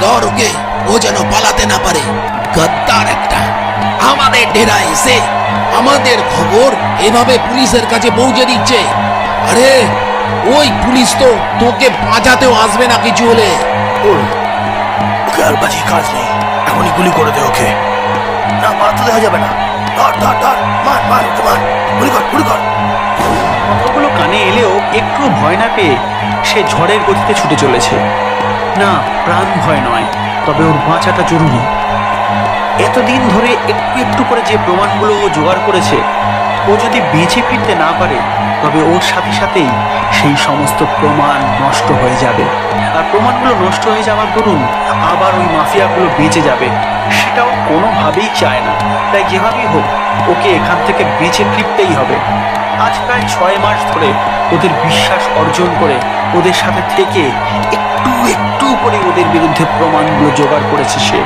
ধর ওকে, ও যেন পালাতে না পারে। গদ্দার একটা, আমাদের ডেরায় এসে আমাদের খবর এভাবে পুলিশের কাছে পৌঁছে দিচ্ছে। আরে ওই পুলিশ তো তোকে বাঁচাতেও আসবে না কিছু হলে। ওকে আর বাজি কাজ নেই, এখনই গুলি করে দে ওকে। না, মারতে দেওয়া যাবে না। ধর ধর ধর, মার মার ওকে, মার, গুলি কর গুলি কর। কথাগুলো কানে এলেও একটু ভয় না পেয়ে সে ঝড়ের গতিতে ছুটে চলেছে। না, প্রাণ ভয় নয়, তবে ওর বাঁচাটা জরুরি। এতদিন ধরে একটু একটু করে যে প্রমাণগুলো ও জোগাড় করেছে, ও যদি বেঁচে ফিরতে না পারে তবে ওর সাথে সাথেই সেই সমস্ত প্রমাণ নষ্ট হয়ে যাবে। আর প্রমাণগুলো নষ্ট হয়ে যাওয়ার দরুন আবার ওই মাফিয়াগুলো বেঁচে যাবে, সেটাও কোনোভাবেই চায় না। তাই যেভাবেই হোক ওকে এখান থেকে বেঁচে ফিরতেই হবে। আজ প্রায় 6 মাস ধরে ওদের বিশ্বাস অর্জন করে ওদের সাথে থেকে একটু একটু করে ওদের বিরুদ্ধে প্রমাণগুলো জোগাড় করেছে সে।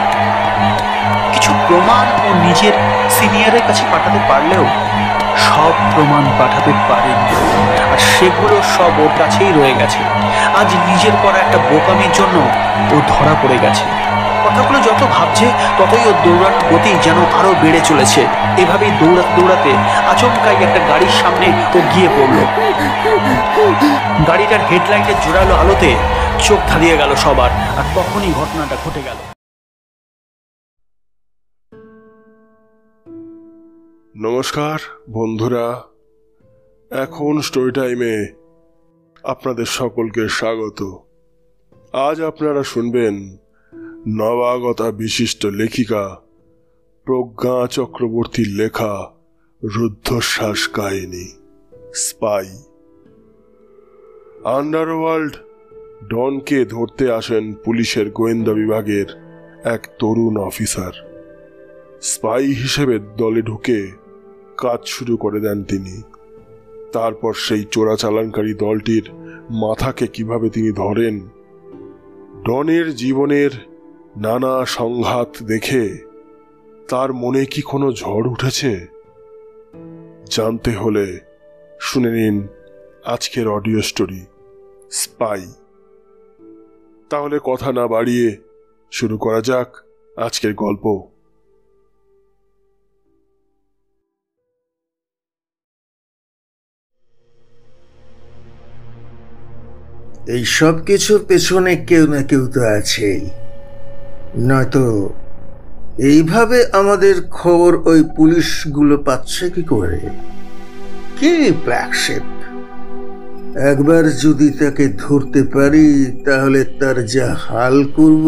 কিছু প্রমাণ ও নিজের সিনিয়রের কাছে পাঠাতে পারলেও সব প্রমাণ পাঠাতে পারেনি, আর সেগুলো সব ওর কাছেই রয়ে গেছে। আজ নিজের করা একটা বোকামির জন্য ও ধরা পড়ে গেছে। কথাগুলো যত ভাবছে ততই ওর দৌড়ানোর গতি যেন আরো বেড়ে চলেছে। এভাবেই দৌড়াতে দৌড়াতে আচমকাই একটা গাড়ির সামনে ও গিয়ে পড়ল। গাড়িটার হেডলাইটের জোরালো আলোতে চোখ ধাঁধিয়ে গেল সবার, আর তখনই ঘটনাটা ঘটে গেল। নমস্কার বন্ধুরা, এখন স্টোরি টাইমে আপনাদের সকলকে স্বাগত। আজ আপনারা শুনবেন নবাগতা বিশিষ্ট লেখিকা প্রজ্ঞা চক্রবর্তীর লেখা রুদ্ধশ্বাস কাহিনী স্পাই। আন্ডারওয়ার্ল্ড ডনকে ধরতে আসেন পুলিশের গোয়েন্দা বিভাগের এক তরুণ অফিসার। স্পাই হিসেবে দলে ঢুকে কাজ শুরু করে দেন তিনি। তারপর সেই চোরাচালানকারী দলটির মাথাকে কিভাবে তিনি ধরেন, ডনের জীবনের নানা সংঘাত দেখে তার মনে কি কোনো ঝড় উঠেছে, জানতে হলে শুনে নিন আজকের অডিও স্টোরি স্পাই। তাহলে কথা না বাড়িয়ে শুরু করা যাক আজকের গল্প। এই সব কিছুর পেছনে কেউ না কেউ তো আছেই, নয়তো এইভাবে আমাদের খবর ওই পুলিশগুলো পাচ্ছে কি করে? কে ব্ল্যাক শিপ? একবার যদি তাকে ধরতে পারি তাহলে তার যা হাল করব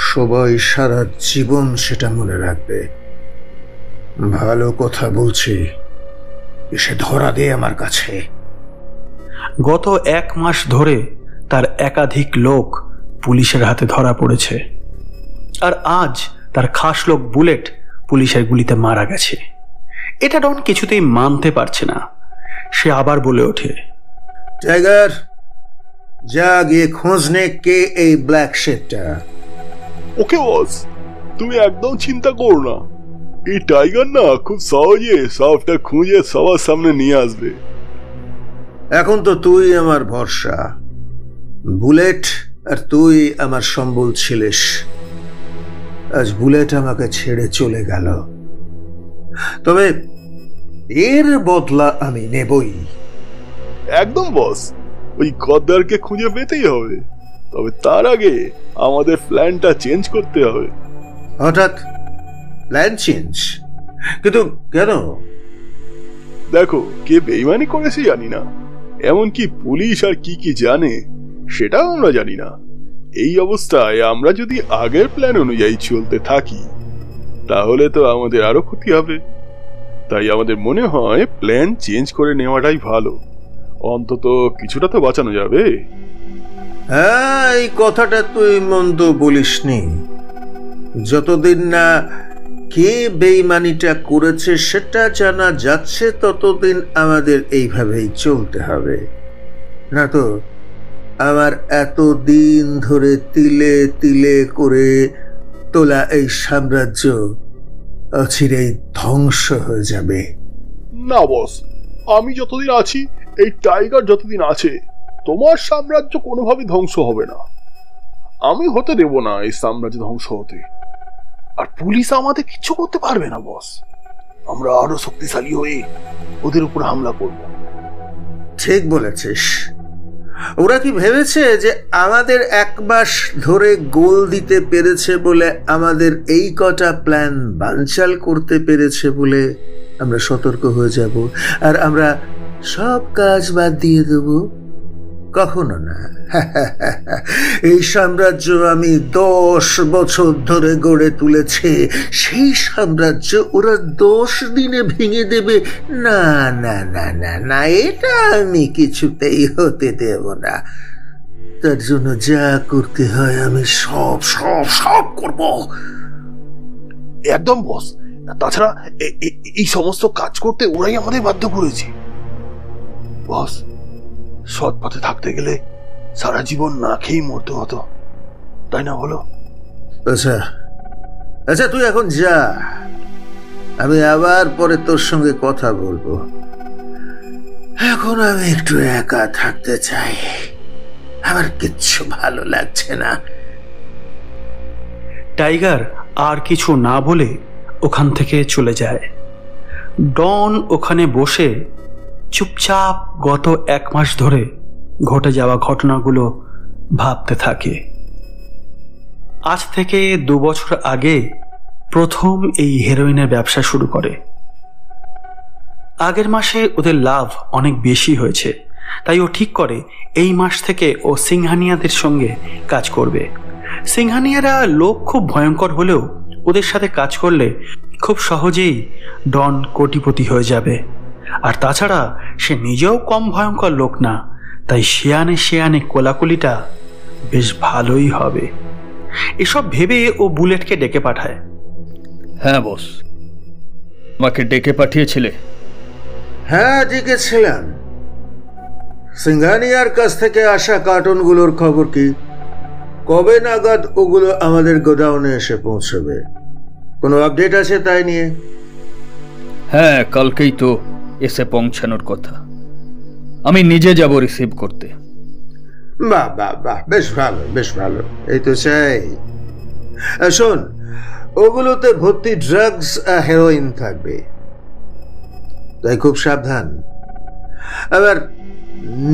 সবাই সারা জীবন সেটা মনে রাখবে। ভালো কথা বলছি, এসে ধরা দে আমার কাছে। গত 1 মাস ধরে তার একাধিক লোক পুলিশের হাতে ধরা পড়েছে, আর আজ তার খাস লোক বুলেট পুলিশের গুলিতে মারা গেছে। এটা ডন কিছুতেই মানতে পারছে না। সে আবার বলে ওঠে, টাইগার, যা গিয়ে খোঁজ নে কে এই ব্ল্যাক শিপটা। ওকে বস, তুমি একদম চিন্তা করো না, এই টাইগার না খুব সহজে সবটা খুঁজে সবার সামনে নিয়ে আসবে। এখন তো তুই আমার ভরসা, বুলেট, আর তুই আমার সম্বল ছিলিস। আজ বুলেট আমাকে ছেড়ে চলে গেল, তবে এর বদলা আমি নেবই। একদম বস, ওই গদ্দারকে খুঁজে পেতেই হবে, তবে তার আগে আমাদের প্ল্যানটা চেঞ্জ করতে হবে। হঠাৎ প্ল্যান চেঞ্জ? কিন্তু কেন? দেখো, কে বেইমানি করেছে জানি না, এমনকি পুলিশ আর কি কি জানে সেটাও আমরা জানি না। এই অবস্থায় আমরা যদি আগের প্ল্যান অনুযায়ী চলতে থাকি তাহলে তো আমাদের আরো ক্ষতি হবে। তাই আমাদের মনে হয় প্ল্যান চেঞ্জ করে নেওয়াটাই ভালো, অন্তত কিছুটা তো বাঁচানো যাবে। হ্যাঁ, এই কথাটা তুই মন্দ বলিসনি। যতদিন না কে বেইমানিটা করেছে সেটা জানা যাচ্ছে ততদিন আমাদের এইভাবেই চলতে হবে, না তো আমার এতদিন ধরে তিলে তিলে করে তোলা এই সাম্রাজ্য অচিরেই ধ্বংস হয়ে যাবে। না বস, আমি যতদিন আছি, এই টাইগার যতদিন আছে, তোমার সাম্রাজ্য কোনোভাবে ধ্বংস হবে না। আমি হতে দেব না এই সাম্রাজ্য ধ্বংস হতে। আর পুলিশ আমাদের কিছু করতে পারবে না বস। আমরা আরো শক্তিশালী হয়ে ওদের উপর হামলা করব। ঠিক বলেছিস। ওরা কি ভেবেছে যে আমাদের 1 মাস ধরে গোল দিতে পেরেছে বলে, আমাদের এই কটা প্ল্যান বানচাল করতে পেরেছে বলে আমরা সতর্ক হয়ে যাব আর আমরা সব কাজ বাদ দিয়ে দেব? কখনো না। এই সাম্রাজ্য আমি 10 বছর ধরে গড়ে তুলেছি, সেই সাম্রাজ্য ওরা 10 দিনে ভেঙে দেবে? না না না না না, এটা আমি কিছুতেই হতে দেব না। তার জন্য যা করতে হয় আমি সব সব সব করব। একদম বস। তাছাড়া এই সমস্ত কাজ করতে ওরাই আমাদের বাধ্য করেছে। বস, সৎ পথে থাকতে গেলে সারা জীবন না খেয়েই মরতে হতো, তাই না বলো? আচ্ছা আচ্ছা, তুই এখন যা, আমি আবার পরে তোর সঙ্গে কথা বলবো। এখন আমি একটু একা থাকতে চাই, আমার কিচ্ছু ভালো লাগছে না। টাইগার আর কিছু না বলে ওখান থেকে চলে যায়। ডন ওখানে বসে চুপচাপ গত 1 মাস ধরে ঘটে যাওয়া ঘটনাগুলো ভাবতে থাকে। আজ থেকে 2 বছর আগে প্রথম এই হেরোইনের ব্যবসা শুরু করে। আগের মাসে ওদের লাভ অনেক বেশি হয়েছে, তাই ও ঠিক করে এই মাস থেকে ও সিংহানিয়াদের সঙ্গে কাজ করবে। সিংহানিয়ারা লোক খুব ভয়ঙ্কর হলেও ওদের সাথে কাজ করলে খুব সহজেই ডন কোটিপতি হয়ে যাবে। আর তাছাড়া সে নিজেও কম ভয়ঙ্কর লোক না, তাই শেয়ানে শেয়ানে কোলাকুলিটা বেশ ভালোই হবে। এসব ভেবে ও বুলেটকে ডেকে পাঠায়। হ্যাঁ বস, আমাকে ডেকে পাঠিয়েছিলে? হ্যাঁ, ডেকেছিলাম। সিংহানিয়ার কাছ থেকে আসা কার্টুনগুলোর খবর কি? কবে নাগাদ ওগুলো আমাদের গোডাউনে এসে পৌঁছবে? কোনো আপডেট আছে তাই নিয়ে? হ্যাঁ, কালকেই তো এসে পৌঁছানোর কথা। আমি নিজে যাব রিসিভ করতে। বাহ বাহ বাহ, বেশ ভালো বেশ ভালো, এই তো চাই। শোন, ওগুলোতে ভর্তি ড্রাগস আর হেরোইন থাকবে, তাই খুব সাবধান। আবার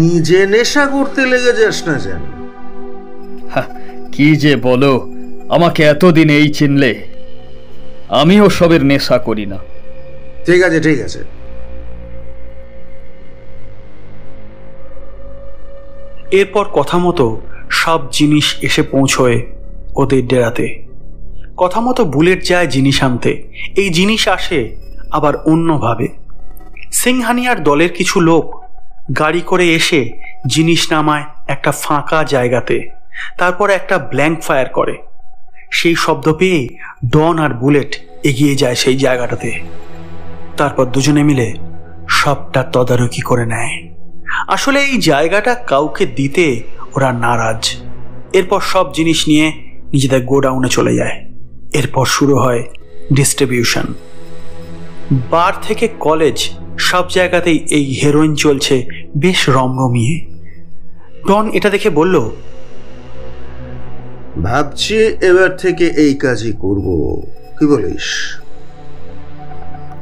নিজে নেশা করতে লেগে যাস না যেন। কি যে বলো, আমাকে এতদিন এই চিনলে। আমিও সবের নেশা করি না। ঠিক আছে ঠিক আছে। এরপর কথা মতো সব জিনিস এসে পৌঁছয় ওদের ডেরাতে। কথা মতো বুলেট যায় জিনিস আনতে। এই জিনিস আসে আবার অন্যভাবে। সিংহানিয়ার দলের কিছু লোক গাড়ি করে এসে জিনিস নামায় একটা ফাঁকা জায়গাতে, তারপর একটা ব্ল্যাঙ্ক ফায়ার করে। সেই শব্দ পেয়ে ডন আর বুলেট এগিয়ে যায় সেই জায়গাটাতে। তারপর দুজনে মিলে সবটা তদারকি করে নেয়। আসলে এই জায়গাটা কাউকে দিতে ওরা নারাজ। এরপর সব জিনিস নিয়ে নিজেদের গোডাউনে চলে যায়। এরপর শুরু হয় ডিস্ট্রিবিউশন। বার থেকে কলেজ সব জায়গাতেই এই হেরোইন চলছে বেশ রমরমিয়ে। ডন এটা দেখে বলল, ভাবছি এবার থেকে এই কাজই করব, কি বলিস?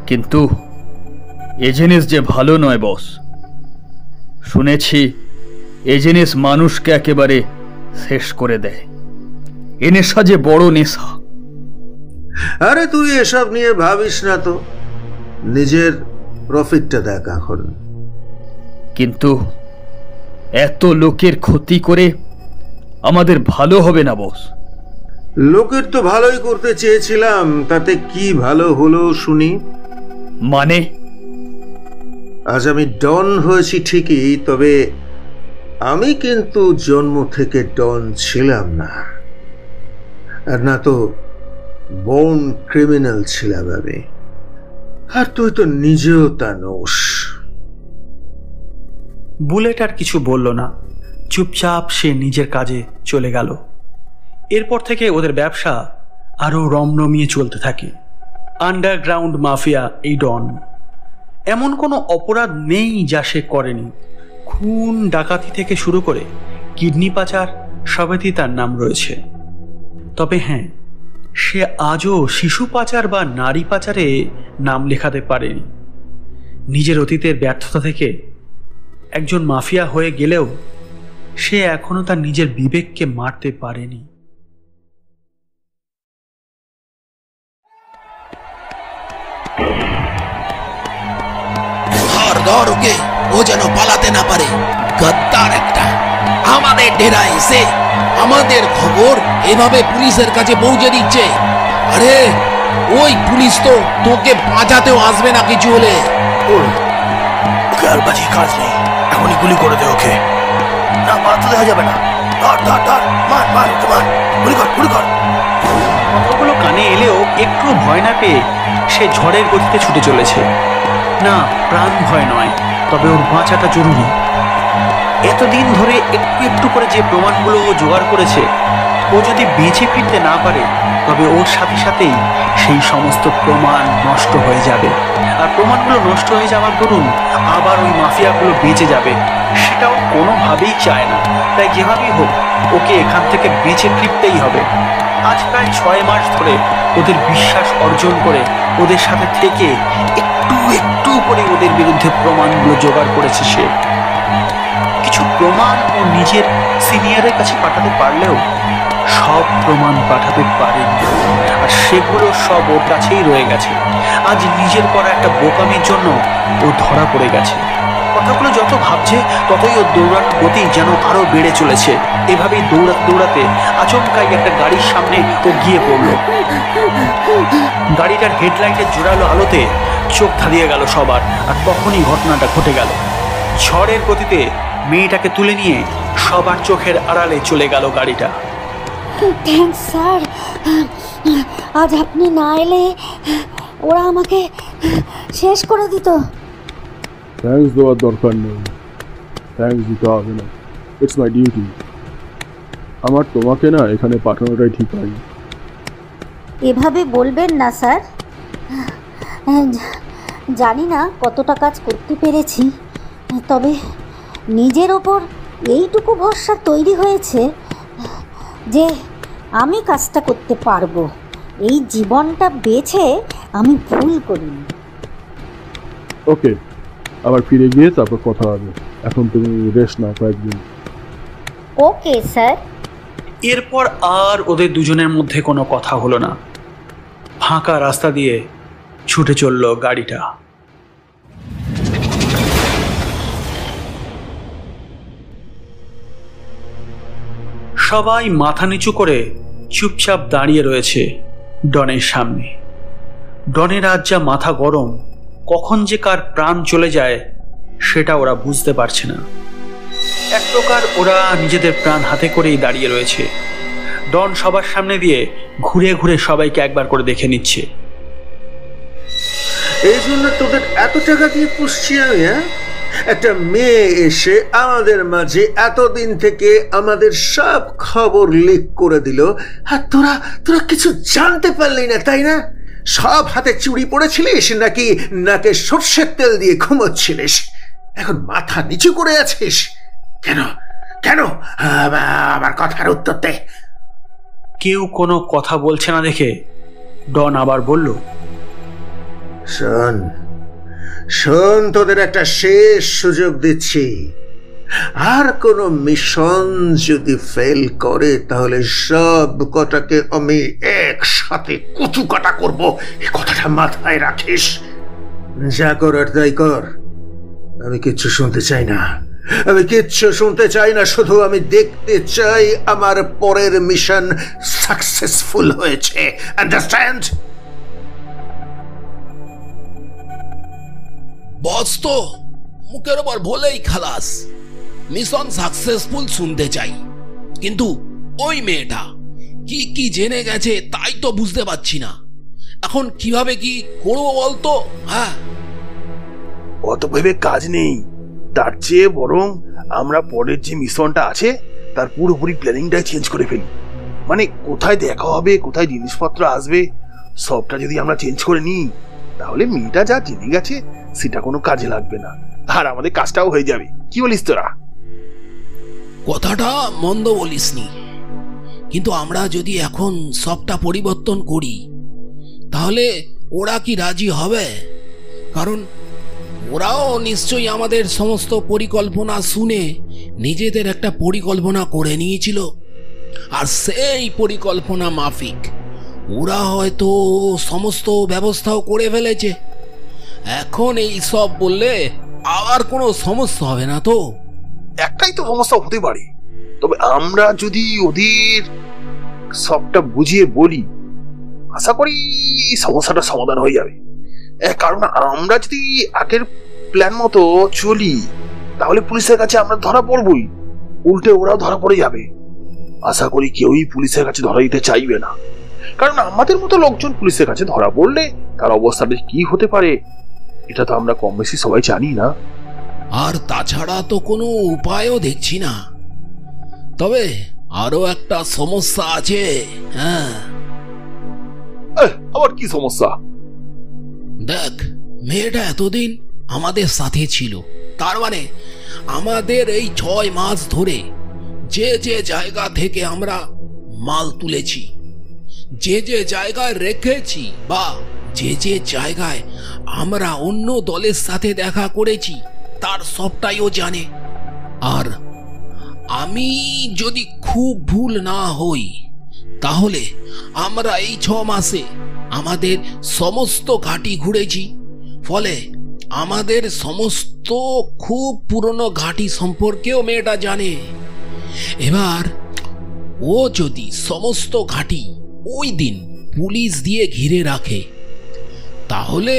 কিন্তু এ জিনিস যে ভালো নয় বস। শুনেছি এ জিনিস মানুষকে একেবারে শেষ করে দেয়। এ নেশা যে বড় নেশা। আরে তুই এসব নিয়ে ভাবিস না তো, নিজের প্রফিটটা দেখ এখন। কিন্তু এত লোকের ক্ষতি করে আমাদের ভালো হবে না বস। লোকের তো ভালোই করতে চেয়েছিলাম, তাতে কি ভালো হলো শুনি? মানে? আজ আমি ডন হয়েছি ঠিকই, তবে আমি কিন্তু জন্ম থেকে ডন ছিলাম না, আর না তো বোর্ন ক্রিমিনাল ছিলাম আমি। আর তুই তো নিজেও তা নোস। বুলেট আর কিছু বলল না, চুপচাপ সে নিজের কাজে চলে গেল। এরপর থেকে ওদের ব্যবসা আরো রমরমিয়ে চলতে থাকে। আন্ডারগ্রাউন্ড মাফিয়া এই ডন। এমন কোনো অপরাধ নেই যা সে করেনি। খুন ডাকাতি থেকে শুরু করে কিডনি পাচার সবেতেই তার নাম রয়েছে। তবে হ্যাঁ, সে আজও শিশু পাচার বা নারী পাচারে নাম লেখাতে পারেনি। নিজের অতীতের ব্যর্থতা থেকে একজন মাফিয়া হয়ে গেলেও সে এখনো তার নিজের বিবেককে মারতে পারেনি। ধর ওকে, ও যেন পালাতে না পারে। গদ্দার একটা আমাদের ডেরায় এসে আমাদের খবর এভাবে পুলিশের কাছে পৌঁছে দিচ্ছে। আরে ওই পুলিশ তো তোকে বাঁচাতেও আসবে না কিছু হলে। ওকে আর বাঁচিয়ে কাজ নেই, এখনই গুলি করে দে ওকে। না, মারতে দেওয়া যাবে না। ধর ধর ধর, মার মার ওকে, মার, গুলি কর গুলি কর। কথাগুলো কানে এলেও একটু ভয় না পেয়ে সে ঝড়ের গতিতে ছুটে চলেছে। না, প্রাণ ভয় নয়, তবে ওর বাঁচাটা জরুরি। এতদিন ধরে একটু একটু করে যে প্রমাণগুলো ও জোগাড় করেছে, ও যদি বেঁচে ফিরতে না পারে তবে ওর সাথে সাথেই সেই সমস্ত প্রমাণ নষ্ট হয়ে যাবে। আর প্রমাণগুলো নষ্ট হয়ে যাওয়ার দরুন আবার ওই মাফিয়াগুলো বেঁচে যাবে, সেটাও কোনোভাবেই চায় না। তাই যেভাবেই হোক ওকে এখান থেকে বেঁচে ফিরতেই হবে। আজ প্রায় 6 মাস ধরে ওদের বিশ্বাস অর্জন করে ওদের সাথে থেকে একটু একটু করে ওদের বিরুদ্ধে প্রমাণগুলো জোগাড় করেছে সে। কিছু প্রমাণ ও নিজের সিনিয়রের কাছে পাঠাতে পারলেও সব প্রমাণ পাঠাতে পারেনি, আর সেগুলো সব ওর কাছেই রয়ে গেছে। আজ নিজের করা একটা বোকামির জন্য ও ধরা পড়ে গেছে। কথাগুলো যত ভাবছে ততই ওর দৌড়ানোর গতি যেন আরো বেড়ে চলেছে। এভাবেই দৌড়াতে দৌড়াতে আচমকাই একটা গাড়ির সামনে ও গিয়ে পড়ল। গাড়িটার হেডলাইটের জোরালো আলোতে চোখ ধাঁধিয়ে গেল সবার, আর তখনই ঘটনাটা ঘটে গেল। ঝড়ের গতিতে মেয়েটাকে তুলে নিয়ে সবার চোখের আড়ালে চলে গেল গাড়িটা। থ্যাঙ্কস স্যার, আজ আপনি না এলে ওরা আমাকে শেষ করে দিত। থ্যাঙ্কস দেওয়ার দরকার নেই, থ্যাঙ্কস দিতে হবে না, ইটস মাই ডিউটি। আমার তোমাকে না এখানে পাঠানোটাই ঠিক হয়নি। এভাবে বলবেন না স্যার, জানি না কতটা কাজ করতে পেরেছি, তবে নিজের ওপর এইটুকু ভরসা তৈরি হয়েছে যে আমি কাজটা করতে পারবো। এই জীবনটা বেছে আমি ভুল করিনি। ওকে, আবার ফিরে গিয়ে তারপর কথা হবে। এখন তুমি রেস্ট নাও কয়েকদিন। Okay sir. এরপর আর ওদের দুজনের মধ্যে কোনো কথা হলো না। ফাঁকা রাস্তা দিয়ে ছুটে চলল গাড়িটা। সবাই মাথা নিচু করে চুপচাপ দাঁড়িয়ে রয়েছে ডনের সামনে। ডনের আজ যা মাথা গরম, কখন যে কার প্রাণ চলে যায় সেটা ওরা বুঝতে পারছে না। এক প্রকার ওরা নিজেদের প্রাণ হাতে করেই দাঁড়িয়ে রয়েছে। ডন সবার সামনে দিয়ে ঘুরে ঘুরে সবাইকে একবার করে দেখে নিচ্ছে। এই জন্য তোদের এত টাকা দিয়ে পুষছি আমি, হ্যাঁ? একটা মেয়ে এসে আমাদের মাঝে এতদিন থেকে আমাদের সব খবর লিক করে দিল, আর তোরা কিছু জানতে পারলি না, তাই না? সব হাতে চুড়ি পড়েছিলিস নাকি নাকে সর্ষের তেল দিয়ে ঘুমোচ্ছিলিস? এখন মাথা নিচু করে আছিস কেন? কেন? আমার কথার উত্তর দে। কেউ কোনো কথা বলছে না দেখে ডন আবার বলল, শোন, তোদের একটা শেষ সুযোগ দিচ্ছি। আর কোন মিশন যদি ফেল করে তাহলে সব কটাকে আমি একসাথে কুচু কাটা করব, এই কথাটা মাথায় রাখিস। যা করার তাই কর, আমি কিচ্ছু শুনতে চাই না। শুধু আমি দেখতে চাই আমার পরের মিশন সাকসেসফুল হয়েছে। আন্ডারস্ট্যান্ড? বস তো মুখের ওপর বলেই খালাস, মিশন সাকসেসফুল শুনতে চাই, কিন্তু ওই মেয়েটা কি কি জেনে গেছে তাই তো বুঝতে পারছি না। এখন কিভাবে কি করবো বলতো? হ্যাঁ, অত ভেবে কাজ নেই, তার চেয়ে বরং আমরা পরের যে মিশনটা আছে তার পুরোপুরি প্ল্যানিংটাই চেঞ্জ করে ফেলি। মানে কোথায় দেখা হবে, কোথায় জিনিসপত্র আসবে, সবটা যদি আমরা চেঞ্জ করে নিই তাহলে মেয়েটা যা জেনে গেছে সেটা কোনো কাজে লাগবে না, আর আমাদের কাজটাও হয়ে যাবে। কি বলিস তোরা? কথাটা মন্দ বলিসনি, কিন্তু আমরা যদি এখন সবটা পরিবর্তন করি তাহলে ওরা কি রাজি হবে? কারণ ওরাও নিশ্চয়ই আমাদের সমস্ত পরিকল্পনা শুনে নিজেদের একটা পরিকল্পনা করে নিয়েছিল, আর সেই পরিকল্পনা মাফিক ওরা হয়তো সমস্ত ব্যবস্থাও করে ফেলেছে। এখন এই সব বললে আর কোনো সমস্যা হবে না তো? একটাই তো সমস্যা হতে পারে, তবে আমরা যদি ওদের সবটা বুঝিয়ে বলি আশা করি সমস্যাটা সমাধান হয়ে যাবে। কারণ আমরা যদি আগের প্ল্যান মতো চলি তাহলে পুলিশের কাছে আমরা ধরা পড়বই, উল্টে ওরাও ধরা পড়ে যাবে। আশা করি কেউই পুলিশের কাছে ধরা দিতে চাইবে না, কারণ আমাদের মতো লোকজন পুলিশের কাছে ধরা পড়লে তার অবস্থাটা কি হতে পারে এটা তো আমরা কম বেশি সবাই জানি না। আর তাছাড়া তো কোনো উপায়ও দেখছি না। তবে আরো একটা সমস্যা আছে। হ্যাঁ, আবার কি সমস্যা? দেখ, মেয়েটা এতদিন আমাদের সাথে ছিল, তার মানে আমাদের এই 6 মাস ধরে যে যে জায়গা থেকে আমরা মাল তুলেছি, যে যে জায়গায় রেখেছি, বা যে যে জায়গায় আমরা অন্য দলের সাথে দেখা করেছি তার সবটাই ও জানে। আর আমি যদি খুব ভুল না হই তাহলে আমরা এই 6 মাসে আমাদের সমস্ত ঘাঁটি ঘুরেছি, ফলে আমাদের সমস্ত খুব পুরনো ঘাঁটি সম্পর্কেও মেয়েটা জানে। এবার ও যদি সমস্ত ঘাঁটি ওই দিন পুলিশ দিয়ে ঘিরে রাখে তাহলে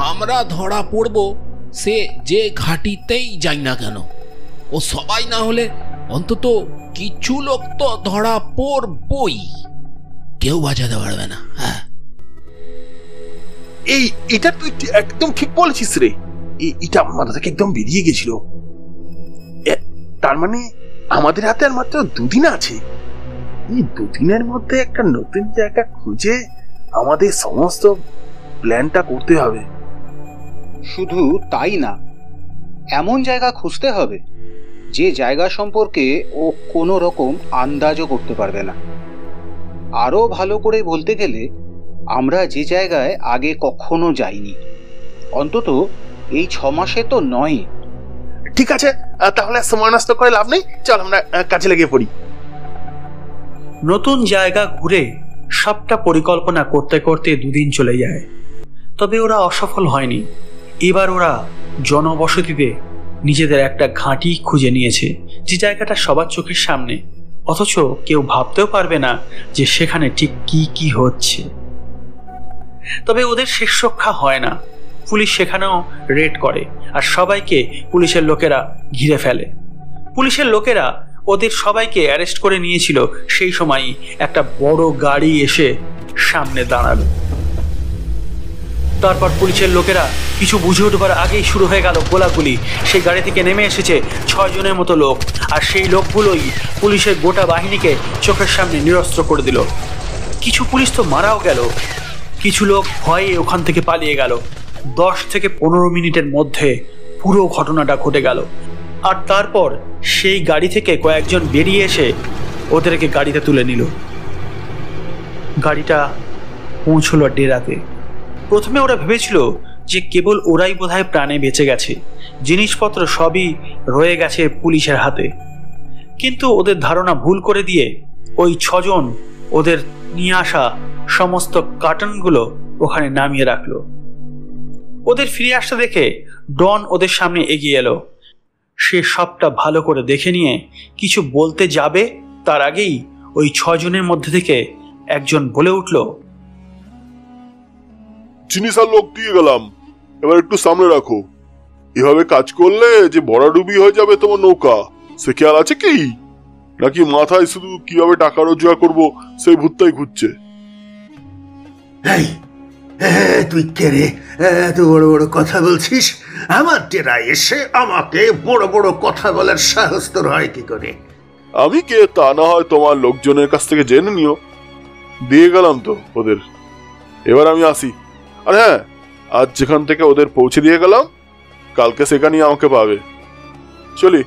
আমরা ধরা পড়ব সে যে ঘাঁটিতেই যাই না কেন। ও সবাই না হলে অন্তত কিছু লোক তো ধরা পড়বই, কেউ বাঁচাতে পারবে না। হ্যাঁ, এটা তুই একদম ঠিক বলেছিস রে, এটা মাথা থেকে একদম বেরিয়ে গেছিল। তার মানে আমাদের হাতে আর মাত্র 2 দিন আছে। এই 2 দিনের মধ্যে একটা নতুন জায়গা খুঁজে আমাদের সমস্ত প্ল্যানটা করতে হবে। শুধু তাই না, এমন জায়গা খুঁজতে হবে যে জায়গা সম্পর্কে ও কোনো রকম আন্দাজও করতে পারবে না। আরও ভালো করে বলতে গেলে আমরা যে জায়গায় আগে কখনো যাইনি, অন্তত এই 6 মাসে তো নয়। ঠিক আছে, তাহলে সময় নষ্ট করে লাভ নেই, চল আমরা কাজে লেগে পড়ি। নতুন জায়গা ঘুরে সবটা পরিকল্পনা করতে করতে 2 দিন চলে যায়, তবে ওরা অসফল হয়নি। এবার ওরা জনবসতিতে নিজেদের একটা ঘাঁটি খুঁজে নিয়েছে, যে জায়গাটা সবার চোখের সামনে, অথচ কেউ ভাবতেও পারবে না যে সেখানে ঠিক কি কি হচ্ছে। তবে ওদের শেষ রক্ষা হয় না, পুলিশ সেখানেও রেড করে আর সবাইকে পুলিশের লোকেরা ঘিরে ফেলে। পুলিশের লোকেরা ওদের সবাইকে অ্যারেস্ট করে নিয়েছিল। সেই সময়ই একটা বড় গাড়ি এসে সামনে দাঁড়ালো। তারপর পুলিশের লোকেরা কিছু বুঝে উঠবার আগেই শুরু হয়ে গেল গোলাগুলি। সেই গাড়ি থেকে নেমে এসেছে 6 জনের মতো লোক, আর সেই লোকগুলোই পুলিশের গোটা বাহিনীকে চোখের সামনে নিরস্ত্র করে দিল। কিছু পুলিশ তো মারাও গেল, কিছু লোক ভয়ে ওখান থেকে পালিয়ে গেল। 10 থেকে 15 মিনিটের মধ্যে পুরো ঘটনাটা ঘটে গেল। আর তারপর সেই গাড়ি থেকে কয়েকজন বেরিয়ে এসে ওদেরকে গাড়িতে তুলে নিল। গাড়িটা পৌঁছলো ডেরাতে। প্রথমে ওরা ভেবেছিল যে কেবল ওরাই বোধহয় প্রাণে বেঁচে গেছে, জিনিসপত্র সবই রয়ে গেছে পুলিশের হাতে। কিন্তু ওদের ধারণা ভুল করে দিয়ে ওই 6 জন ওদের নিয়ে আসা সমস্ত কার্টনগুলো ওখানে নামিয়ে রাখলো। ওদের ফিরে আসতে দেখে ডন ওদের সামনে এগিয়ে এলো। সে সবটা ভালো করে দেখে নিয়ে কিছু বলতে যাবে, তার আগেই ওই 6 জনের মধ্যে থেকে একজন বলে উঠল, জিনিস আর লোক দিয়ে গেলাম, এবার একটু সামনে রাখো। এভাবে কাজ করলে যে ভরাডুবি হয়ে যাবে তোমার নৌকা, সে খেয়াল আছে কি? নাকি মাথায় শুধু কিভাবে টাকা রোজগার করবো সেই ভূতটাই ঘুরছে? তুই কে রে? এত বড় বড় কথা বলছিস? আমার ডেরায় এসে আমাকে বড় বড় কথা বলার সাহস তোর হয় কি করে? আমি কে তা না হয় তোমার লোকজনের কাছ থেকে জেনে নিও। দিয়ে গেলাম তো ওদের, এবার আমি আসি। আর হ্যাঁ, আজ যেখান থেকে ওদের পৌঁছে দিয়ে গেলাম, কালকে সেখানেই আমাকে পাবে। চলি।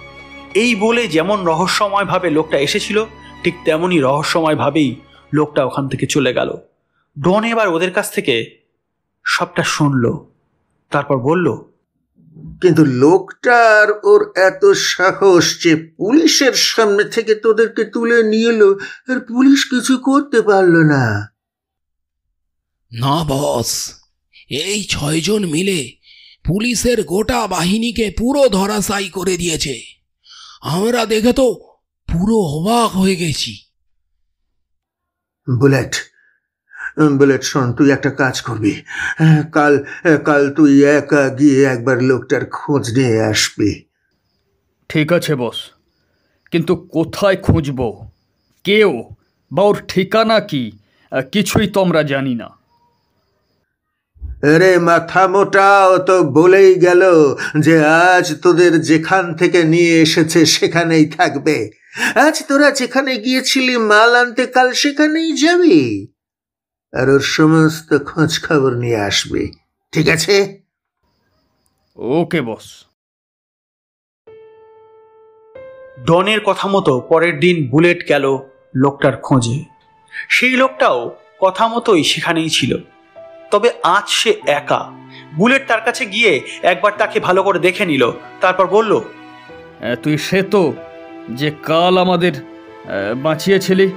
এই বলে যেমন রহস্যময়ভাবে লোকটা এসেছিল, ঠিক তেমনই রহস্যময়ভাবেই লোকটা ওখান থেকে চলে গেল। ডন এবার ওদের কাছ থেকে সবটা শুনল, তারপর বলল, কিন্তু লোকটার ওর এত সাহস যে পুলিশের সামনে থেকে তোদেরকে তুলে নিয়ে এলো, আর পুলিশ কিছু করতে পারলো না। না বস, এই 6 জন মিলে পুলিশের গোটা বাহিনীকে পুরো ধরাশায়ী করে দিয়েছে। আমরা দেখে তো পুরো অবাক হয়ে গেছি। বুলেট, শোন, তুই একটা কাজ করবি। কাল কাল তুই একা গিয়ে একবার লোকটার খোঁজ নিয়ে আসবি। ঠিক আছে বস, কিন্তু কোথায় খুঁজব, কেউ বা ওর ঠিকানা কি, কিছুই তো আমরা জানি না। আরে মাথা মোটা, ও তো বলেই গেল যে আজ তোদের যেখান থেকে নিয়ে এসেছে সেখানেই থাকবে। আজ তোরা যেখানে গিয়েছিলি মাল আনতে, কাল সেখানেই যাবি, আর ওর সমস্ত খোঁজ খবর নিয়ে আসবি। ঠিক আছে? ওকে বস। ডনের কথা মতো পরের দিন বুলেট গেল লোকটার খোঁজে। সেই লোকটাও কথা মতোই সেখানেই ছিল, তবে আজ সে একা। বুলেট তার কাছে গিয়ে একবার তাকে ভালো করে দেখে নিল, তারপর বলল, তুই সে তো যে কাল আমাদের বাঁচিয়েছিলি?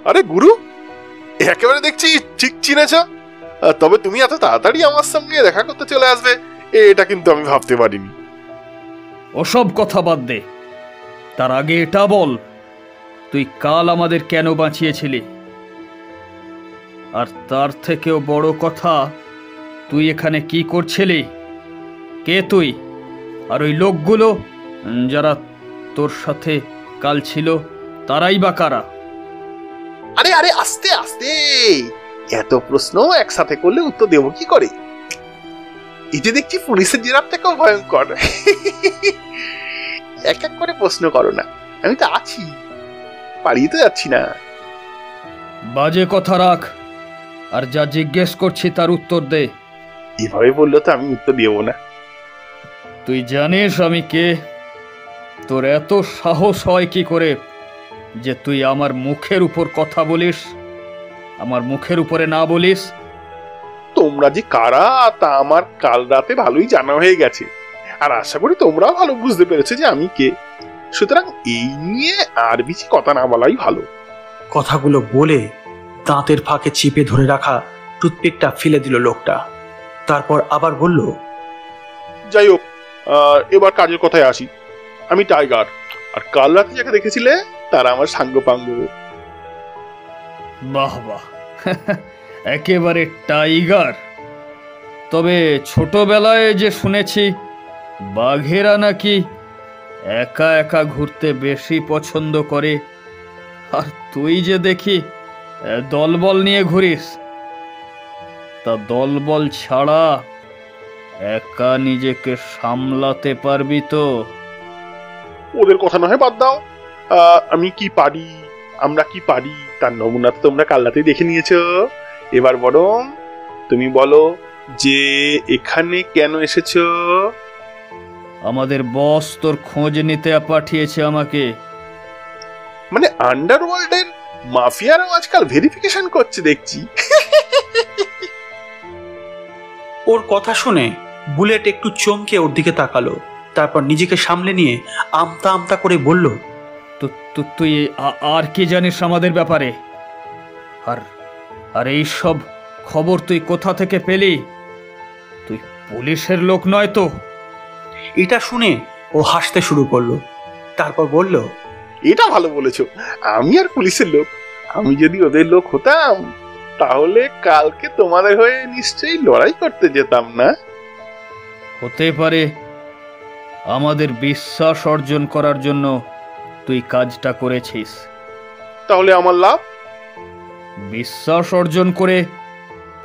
আরে গুরু, একেবারে দেখছি ঠিক চিনেছ। তবে তুমি এত তাড়াতাড়ি আমার সামনে দেখা করতে চলে আসবে, এটা কিন্তু আমি ভাবতে পারিনি। ওসব কথা বাদ দে, তার আগে এটা বল, তুই কাল আমাদের কেন বাঁচিয়েছিলি? আর তার থেকেও বড় কথা, তুই এখানে কি করছিলি? কে তুই? আর ওই লোকগুলো যারা তোর সাথে কাল ছিল, তারাই বা কারা? আরে আরে আস্তে আস্তে, এত প্রশ্ন একসাথে করলে উত্তর দেবো কি করে? এই যে দেখছি পুলিশের জেরার থেকেও ভয়ঙ্কর। এক এক করে প্রশ্ন করো না, আমি তো আছি, পালিয়ে তো যাচ্ছি না। বাজে কথা রাখ, আর যা জিজ্ঞেস করছি তার উত্তর দে। এভাবে বললো তো আমি উত্তর দেবো না। তুই জানিস আমি কে? তোর এত সাহস হয় কি করে যে তুই আমার মুখের উপর কথা বলিস, আমার মুখের উপরে না বলিস? তোমরা যে কারা তা আমার কাল রাতে ভালোই জানা হয়ে গেছে, আর আশা করি তোমরাও ভালো বুঝতে পেরেছো যে আমি কে। সুতরাং এই নিয়ে আর বেশি কথা না বলাই ভালো। কথাগুলো বলে দাঁতের ফাঁকে চিপে ধরে রাখা টুথপিকটা ফেলে দিল লোকটা, তারপর আবার বলল, যাই হোক, এবার কাজের কথায় আসি। আমি টাইগার, আর কাল রাতে যাকে দেখেছিলে তারা আমার সাঙ্গপাঙ্গ। বাহ বাহ, একেবারে টাইগার। তবে ছোটবেলায় যে শুনেছি বাঘেরা নাকি একা একা ঘুরতে বেশি পছন্দ করে, আর তুই যে দেখি দলবল নিয়ে ঘুরিস, তা দলবল ছাড়া একা নিজেকে সামলাতে পারবি তো? ওদের কথা নয় বাদ দাও, আমি কি পারি, আমরা কি পারি তার নমুনা তো তোমরা কাল রাতেই দেখে নিয়েছো। এবার বরং তুমি বলো যে এখানে কেন এসেছো? আমাদের বস তোর খোঁজ নিতে পাঠিয়েছে আমাকে। মানে আন্ডারওয়ার্ল্ডের মাফিয়ারাও আজকাল ভেরিফিকেশন করছে দেখছি। ওর কথা শুনে বুলেট একটু চমকে ওর দিকে তাকালো, তারপর নিজেকে সামলে নিয়ে আমতা আমতা করে বলল, তুই আর কি জানিস আমাদের ব্যাপারে? আর এই সব খবর তুই কোথা থেকে পেলি? তুই পুলিশের লোক নয় তো? এটা শুনে ও হাসতে শুরু করলো, তারপর বলল, এটা ভালো বলেছো, আমি আর পুলিশের লোক। আমি যদি ওদের লোক হতাম তাহলে কালকে তোমাদের হয়ে নিশ্চয়ই লড়াই করতে যেতাম না? হতে পারে। আমাদের বিশ্বাস অর্জন করার জন্য তুই কাজটা করেছিস। তাহলে আমার লাভ? বিশ্বাস অর্জন করে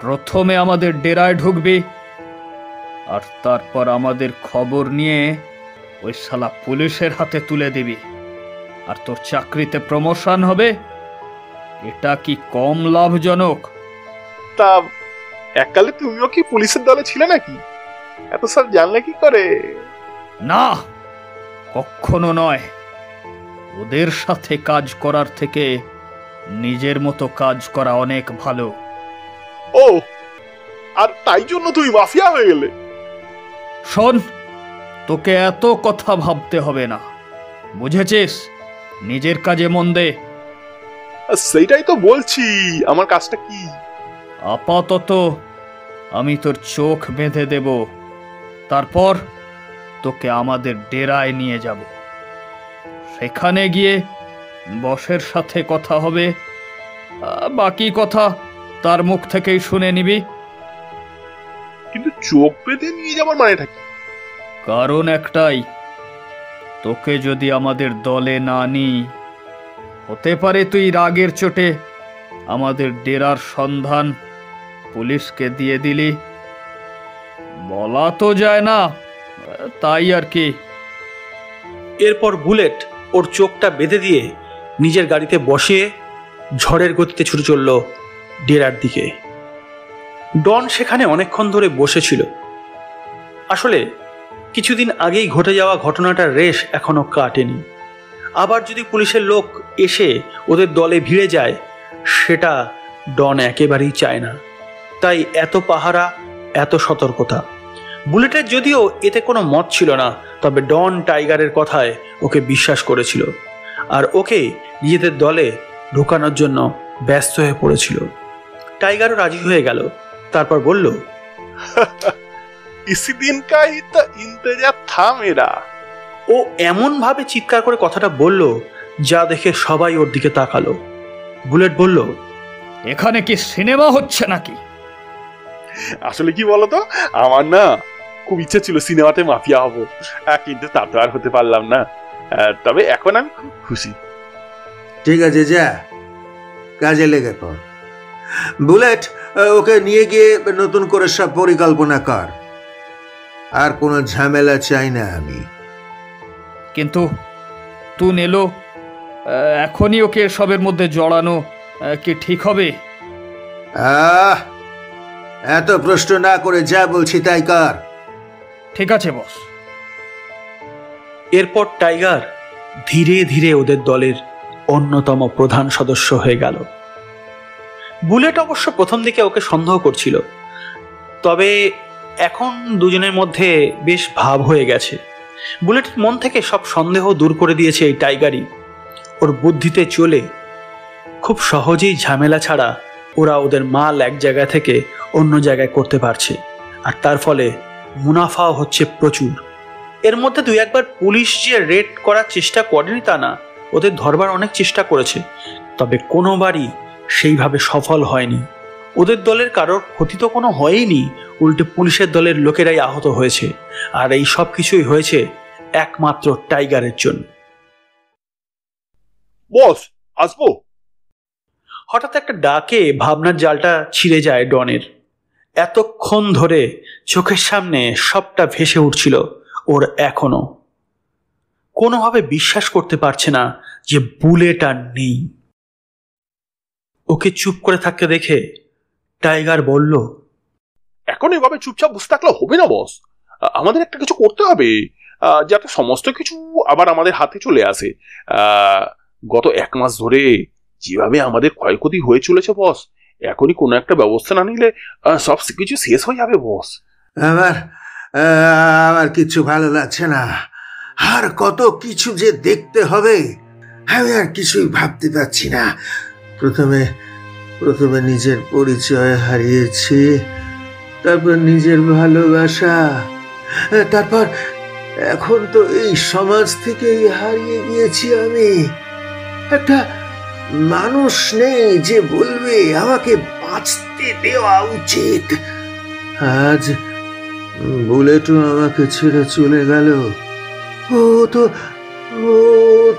প্রথমে আমাদের ডেরায় ঢুকবি, আর তারপর আমাদের খবর নিয়ে ওই শালা পুলিশের হাতে তুলে দিবি, আর তোর চাকরিতে প্রমোশন হবে। এটা কি কম লাভজনক? তা এককালে তুমিও কি পুলিশের দলে ছিলে নাকি? এত সব জানলে কি করে? না, কখনো নয়। ওদের সাথে কাজ করার থেকে নিজের মতো কাজ করা অনেক ভালো। ও, আর তাই জন্য তুই মাফিয়া হয়ে গেলে? শোন, তোকে এত কথা ভাবতে হবে না, বুঝেছিস? নিজের কাজে মন দে। সেইটাই তো বলছি, আমার কাজটা কি? আপাতত আমি তোর চোখ বেঁধে দেব, তারপর তোকে আমাদের ডেরায় নিয়ে যাব। সেখানে গিয়ে বসের সাথে কথা হবে, বাকি কথা তার মুখ থেকেই শুনে নিবি। কিন্তু চোখ বেঁধে নিয়ে যাবার মানেটা কি? কারণ একটাই, তোকে যদি আমাদের দলে না নিই, হতে পারে তুই রাগের চোটে আমাদের ডেরার সন্ধান পুলিশকে দিয়ে দিলি। বলা তো যায় না, তাই আর কি। এরপর বুলেট ওর চোখটা বেঁধে দিয়ে নিজের গাড়িতে বসিয়ে ঝড়ের গতিতে ছুটে চলল ডেরার দিকে। ডন সেখানে অনেকক্ষণ ধরে বসেছিল। আসলে কিছুদিন আগেই ঘটে যাওয়া ঘটনাটার রেশ এখনো কাটেনি। আবার যদি পুলিশের লোক এসে ওদের দলে ভিড়ে যায়, সেটা ডন একেবারেই চায় না। তাই এত পাহারা, এত সতর্কতা। বুলেটের যদিও এতে কোনো মত ছিল না, তবে ডন টাইগারের কথায় ওকে বিশ্বাস করেছিল আর ওকে নিজেদের দলে ঢোকানোর জন্য ব্যস্ত হয়ে পড়েছিল। টাইগারও রাজি হয়ে গেল। তারপর বলল, इसी दिन का ही तो इंतजार था मेरा। ও এমন ভাবে চিৎকার করে কথাটা বলল যা দেখে সবাই ওর দিকে তাকালো। বুলেট বলল, এখানে কি সিনেমা হচ্ছে নাকি? আসলে কি বলতো, আমার না খুব ইচ্ছা ছিল সিনেমাতে মাফিয়া হব, কিন্তু তা তো আর হতে পারলাম না। তবে এখন আমি খুব খুশি। ঠিক আছে, যা কাজে লেগে পড়। বুলেট, ওকে নিয়ে গিয়ে নতুন করে সব পরিকল্পনা কর। আর কোনো ঝামেলা চাই না আমি। কিন্তু তুই এলো, এখনই ওকে সবের মধ্যে জড়ানো কি ঠিক হবে? এত প্রশ্ন না করে যা বলছি তাই কর। ঠিক আছে বস। এরপর টাইগার ধীরে ধীরে ওদের দলের অন্যতম প্রধান সদস্য হয়ে গেল। বুলেট অবশ্য প্রথম দিকে ওকে সন্দেহ করছিল, তবে এখন দুজনের মধ্যে বেশ ভাব হয়ে গেছে। বুলেটের মন থেকে সব সন্দেহ দূর করে দিয়েছে এই টাইগারই। ওর বুদ্ধিতে চলে খুব সহজেই ঝামেলা ছাড়া ওরা ওদের মাল এক জায়গা থেকে অন্য জায়গায় করতে পারছে, আর তার ফলে মুনাফাও হচ্ছে প্রচুর। এর মধ্যে দুই একবার পুলিশ যে রেড করার চেষ্টা করেনি তা না, ওদের ধরবার অনেক চেষ্টা করেছে, তবে কোনোবারই সেইভাবে সফল হয়নি। ওদের দলের কারোর ক্ষতি তো কোনো হয়নি, উল্টে পুলিশের দলের লোকেরাই আহত হয়েছে। আর এই সব কিছুই হয়েছে একমাত্র টাইগারের জন্য। বস, আসবো? হঠাৎ একটা ডাকে ভাবনার জালটা ছিঁড়ে যায় ডনের। এতক্ষণ ধরে চোখের সামনে সবটা ভেসে উঠছিল ওর, এখনো কোনোভাবে বিশ্বাস করতে পারছে না যে বুলেট আর নেই। ওকে চুপ করে থাকতে দেখে টাইগার বলল, এখন এভাবে চুপচাপ বসে থাকলে হবে না বস, আমাদের একটা কিছু করতে হবে যাতে সমস্ত কিছু আবার আমাদের হাতে চলে আসে। গত 1 মাস ধরে যেভাবে আমাদের ক্ষয়ক্ষতি হয়ে চলেছে বস, এখনই কোনো একটা ব্যবস্থা না নিলে সব কিছু শেষ হয়ে যাবে বস। আমার কিছু ভালো লাগছে না। আর কত কিছু যে দেখতে হবে, আমি আর কিছুই ভাবতে পারছি না। প্রথমে নিজের পরিচয় হারিয়েছি, তারপর নিজের ভালোবাসা, তারপর এখন তো এই সমাজ থেকেই হারিয়ে গিয়েছি আমি। একটা মানুষ নেই যে বলবে আমাকে বাঁচতে দেওয়া উচিত। আজ বুলেটও আমাকে ছেড়ে চলে গেল। ও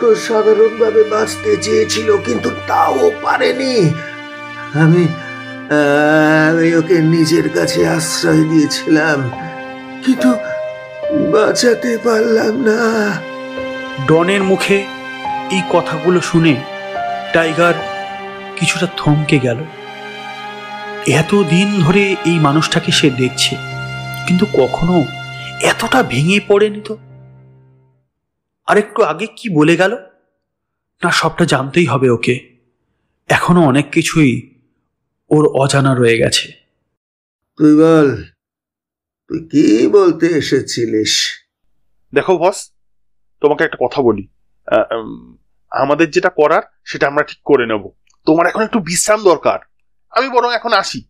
তো সাধারণভাবে বাঁচতে চেয়েছিল, কিন্তু তাও পারেনি। আমি ওকে নিজের কাছে আশ্রয় দিয়েছিলাম, কিন্তু বাঁচাতে পারলাম না। ডনের মুখে এই কথাগুলো শুনে টাইগার কিছুটা থমকে গেল। এতদিন ধরে এই মানুষটাকে সে দেখছে, কিন্তু কখনো এতটা ভেঙে পড়েনি তো। আর একটু আগে কি বলে গেল? না, সবটা জানতেই হবে ওকে। এখনো অনেক কিছুই ওর অজানা রয়ে গেছে। তুই বল, তুই কি বলতে এসেছিলিস? দেখো বস, তোমাকে একটা কথা বলি। আমাদের যেটা করার সেটা আমরা ঠিক করে নেব। তোমার এখন একটু বিশ্রাম দরকার। আমি বরং এখন আসি।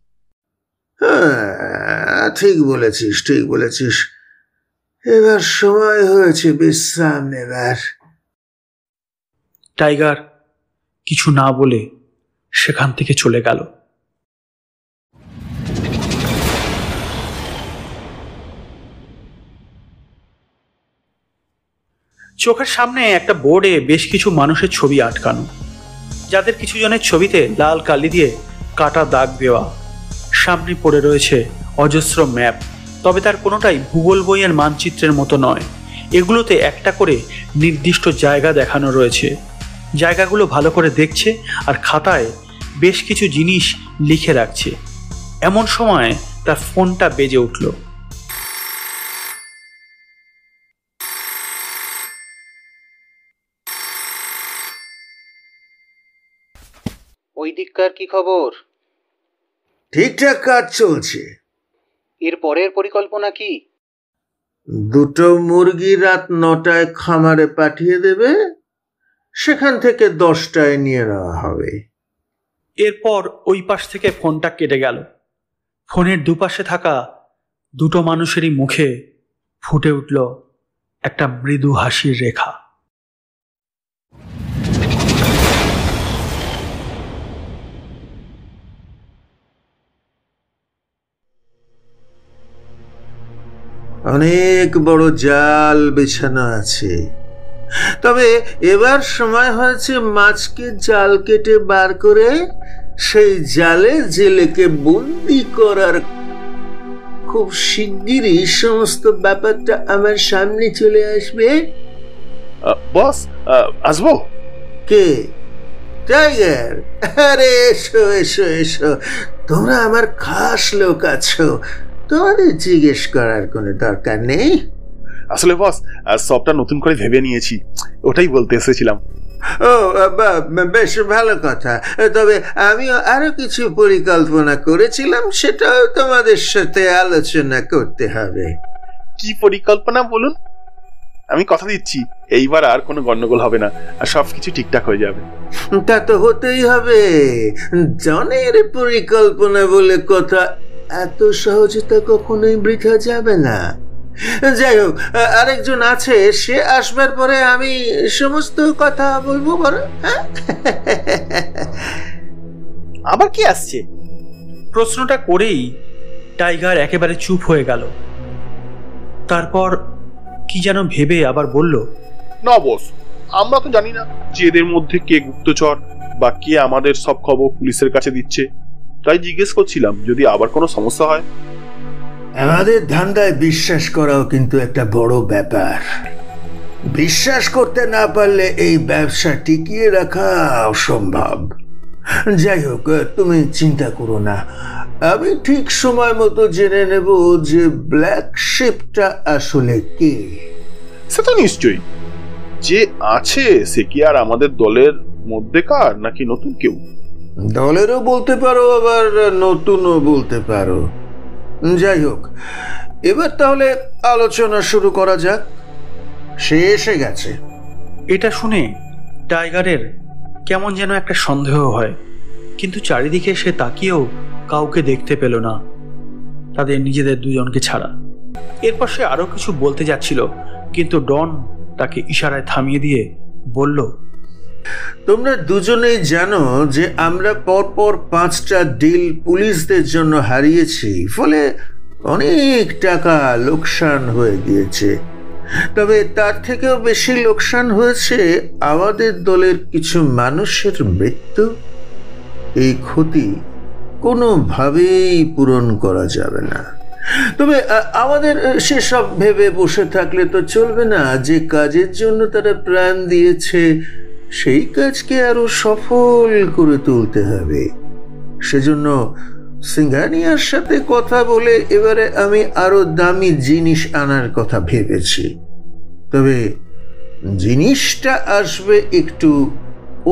হ্যাঁ, ঠিক বলেছিস, ঠিক বলেছিস। এবার সময় হয়েছে বিশ্রাম নেবার। টাইগার কিছু না বলে সেখান থেকে চলে গেল। চোখের সামনে একটা বোর্ডে বেশ কিছু মানুষের ছবি আটকানো, যাদের কিছু জনের ছবিতে লাল কালি দিয়ে কাটা দাগ দেওয়া। সামনে পড়ে রয়েছে অজস্র ম্যাপ, তবে তার কোনোটাই ভূগোল বইয়ের মানচিত্রের মতো নয়। এগুলোতে একটা করে নির্দিষ্ট জায়গা দেখানো রয়েছে। জায়গাগুলো ভালো করে দেখছে আর খাতায় বেশ কিছু জিনিস লিখে রাখছে। এমন সময় তার ফোনটা বেজে উঠল। ওই দিককার কি খবর? ঠিকঠাক কাজ চলছে। এর পরের পরিকল্পনা কি? দুটো মুরগি রাত 9টায় খামারে পাঠিয়ে দেবে, সেখান থেকে 10টায় নিয়ে নেওয়া হবে। এরপর ওই পাশ থেকে ফোনটা কেটে গেল। ফোনের দুপাশে থাকা দুটো মানুষেরই মুখে ফুটে উঠল একটা মৃদু হাসির রেখা। অনেক বড় জাল বিছানো আছে, তবে এবার সময় হয়েছে মাছকে জাল কেটে বার করে সেই জালে জেলেকে বন্দি করার। খুব শিগগিরই সমস্ত ব্যাপারটা আমার সামনে চলে আসবে। বস, আসবো? কে? টাইগার? আরে এসো এসো এসো, তোমরা আমার খাস লোক আছো, তোমাদের জিজ্ঞেস করার কোনো দরকার নেই। আসলে বস, সবটা নতুন করে ভেবে নিয়েছি, ওটাই বলতে এসেছিলাম। ও বেশ ভালো কথা। তবে আমিও আরো কিছু পরিকল্পনা করেছিলাম, সেটাও তোমাদের সাথে আলোচনা করতে হবে। কি পরিকল্পনা বলুন? আমি কথা দিচ্ছি এইবার আর কোনো গন্ডগোল হবে না, আর সবকিছু ঠিকঠাক হয়ে যাবে। তা তো হতেই হবে। জনের পরিকল্পনা বলে কথা, এত সহজে তা কখনোই বৃথা যাবে না। যাই হোক, আরেকজন আছে, সে আসবার পরে আমি সমস্ত কথা বলবো। বলো। আবার কি আসছে? প্রশ্নটা করেই টাইগার একেবারে চুপ হয়ে গেল। তারপর কি যেন ভেবে আবার বলল, না বস, আমরা তো জানি না যে এদের মধ্যে কে গুপ্তচর বা কে আমাদের সব খবর পুলিশের কাছে দিচ্ছে। তাই জিজ্ঞেস করছিলাম যদি আবার কোনো সমস্যা হয়। আমাদের ধান্দায় বিশ্বাস করাও কিন্তু একটা বড় ব্যাপার। বিশ্বাস করতে না পারলে এই ব্যবসা টিকিয়ে রাখা অসম্ভব। যাই হোক, তুমি চিন্তা করো না, আমি ঠিক সময় মতো জেনে নেব যে ব্ল্যাক শিপটা আসলে কে। সে তো নিশ্চয়ই, যে আছে সে কি আর আমাদের দলের মধ্যেকার নাকি নতুন কেউ? দলেরও বলতে পারো, আবার নতুনও বলতে পারো। যাই হোক, এবার তাহলে আলোচনা শুরু করা যাক। সে এসে গেছে। এটা শুনে টাইগারের কেমন যেন একটা সন্দেহ হয়, কিন্তু চারিদিকে সে তাকিয়েও কাউকে দেখতে পেল না, তাদের নিজেদের দুজনকে ছাড়া। এরপর সে আরো কিছু বলতে যাচ্ছিল, কিন্তু ডন তাকে ইশারায় থামিয়ে দিয়ে বলল, তোমরা দুজনেই জানো যে আমরা পরপর 5টা ডিল পুলিশদের জন্য হারিয়েছি, ফলে অনেক টাকা লোকসান হয়ে গিয়েছে। তবে তার থেকেও বেশি লোকসান হয়েছে আমাদের দলের কিছু মানুষের মৃত্যু। এই ক্ষতি কোনোভাবেই পূরণ করা যাবে না। তবে আমাদের সেসব ভেবে বসে থাকলে তো চলবে না। যে কাজের জন্য তারা প্রাণ দিয়েছে সেই কাজকে আরো সফল করে তুলতে হবে। সেজন্য সিঙ্গানিয়ার সাথে কথা বলে এবারে আমি আরো দামি জিনিস আনার কথা ভেবেছি। তবে জিনিসটা আসবে একটু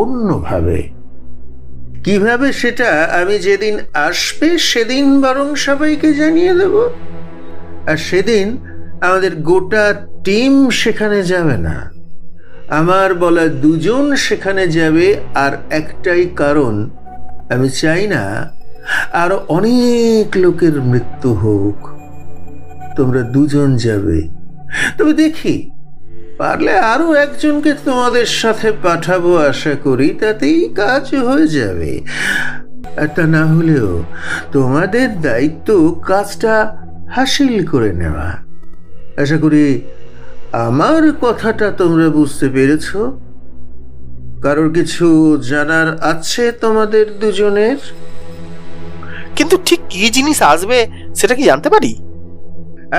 অন্যভাবে। কিভাবে সেটা আমি যেদিন আসবে সেদিন বরং সবাইকে জানিয়ে দেব। আর সেদিন আমাদের গোটা টিম সেখানে যাবে না, আমার বলা দুজন সেখানে যাবে। আর একটাই কারণ, আমি চাই না আরো অনেক লোকের মৃত্যু হোক। তোমরা দুজন যাবে, তবে দেখি পারলে আরো একজনকে তোমাদের সাথে পাঠাবো, আশা করি তাতেই কাজ হয়ে যাবে। আর তা না হলেও তোমাদের দায়িত্ব কাজটা হাসিল করে নেওয়া। আশা করি আমার কথাটা তোমরা বুঝতে পেরেছ। কারোর কিছু জানার আছে তোমাদের দুজনের? কিন্তু ঠিক কি জিনিস আসবে সেটা কি জানতে পারি?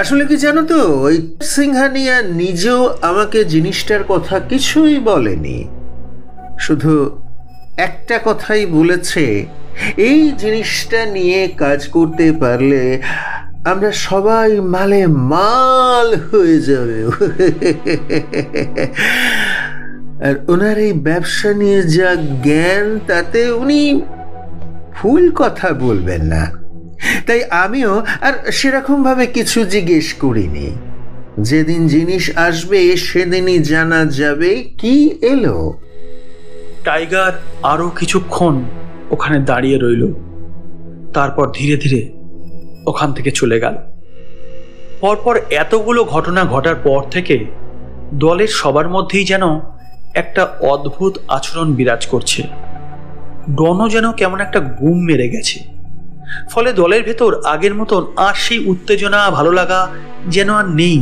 আসলে কি জানো তো, ওই সিংহানিয়া নিজেও আমাকে জিনিসটার কথা কিছুই বলেনি। শুধু একটা কথাই বলেছে, এই জিনিসটা নিয়ে কাজ করতে পারলে আমরা সবাই মালে মাল হয়ে যাবে। আর ওনার এই ব্যবসা নিয়ে যা জ্ঞান, তাতে উনি ভুল কথা বলবেন না। তাই আমিও আর সেরকম ভাবে কিছু জিজ্ঞেস করিনি। যেদিন জিনিস আসবে সেদিনই জানা যাবে কি এলো। টাইগার আরো কিছুক্ষণ ওখানে দাঁড়িয়ে রইল, তারপর ধীরে ধীরে ওখান থেকে চলে গেল। পরপর এতগুলো ঘটনা ঘটার পর থেকে দলের সবার মধ্যেই যেন একটা অদ্ভুত আচরণ বিরাজ করছে। ডনও যেন কেমন একটা গুম মেরে গেছে। ফলে দলের ভেতর আগের মতন আর সেই উত্তেজনা, ভালো লাগা যেন আর নেই।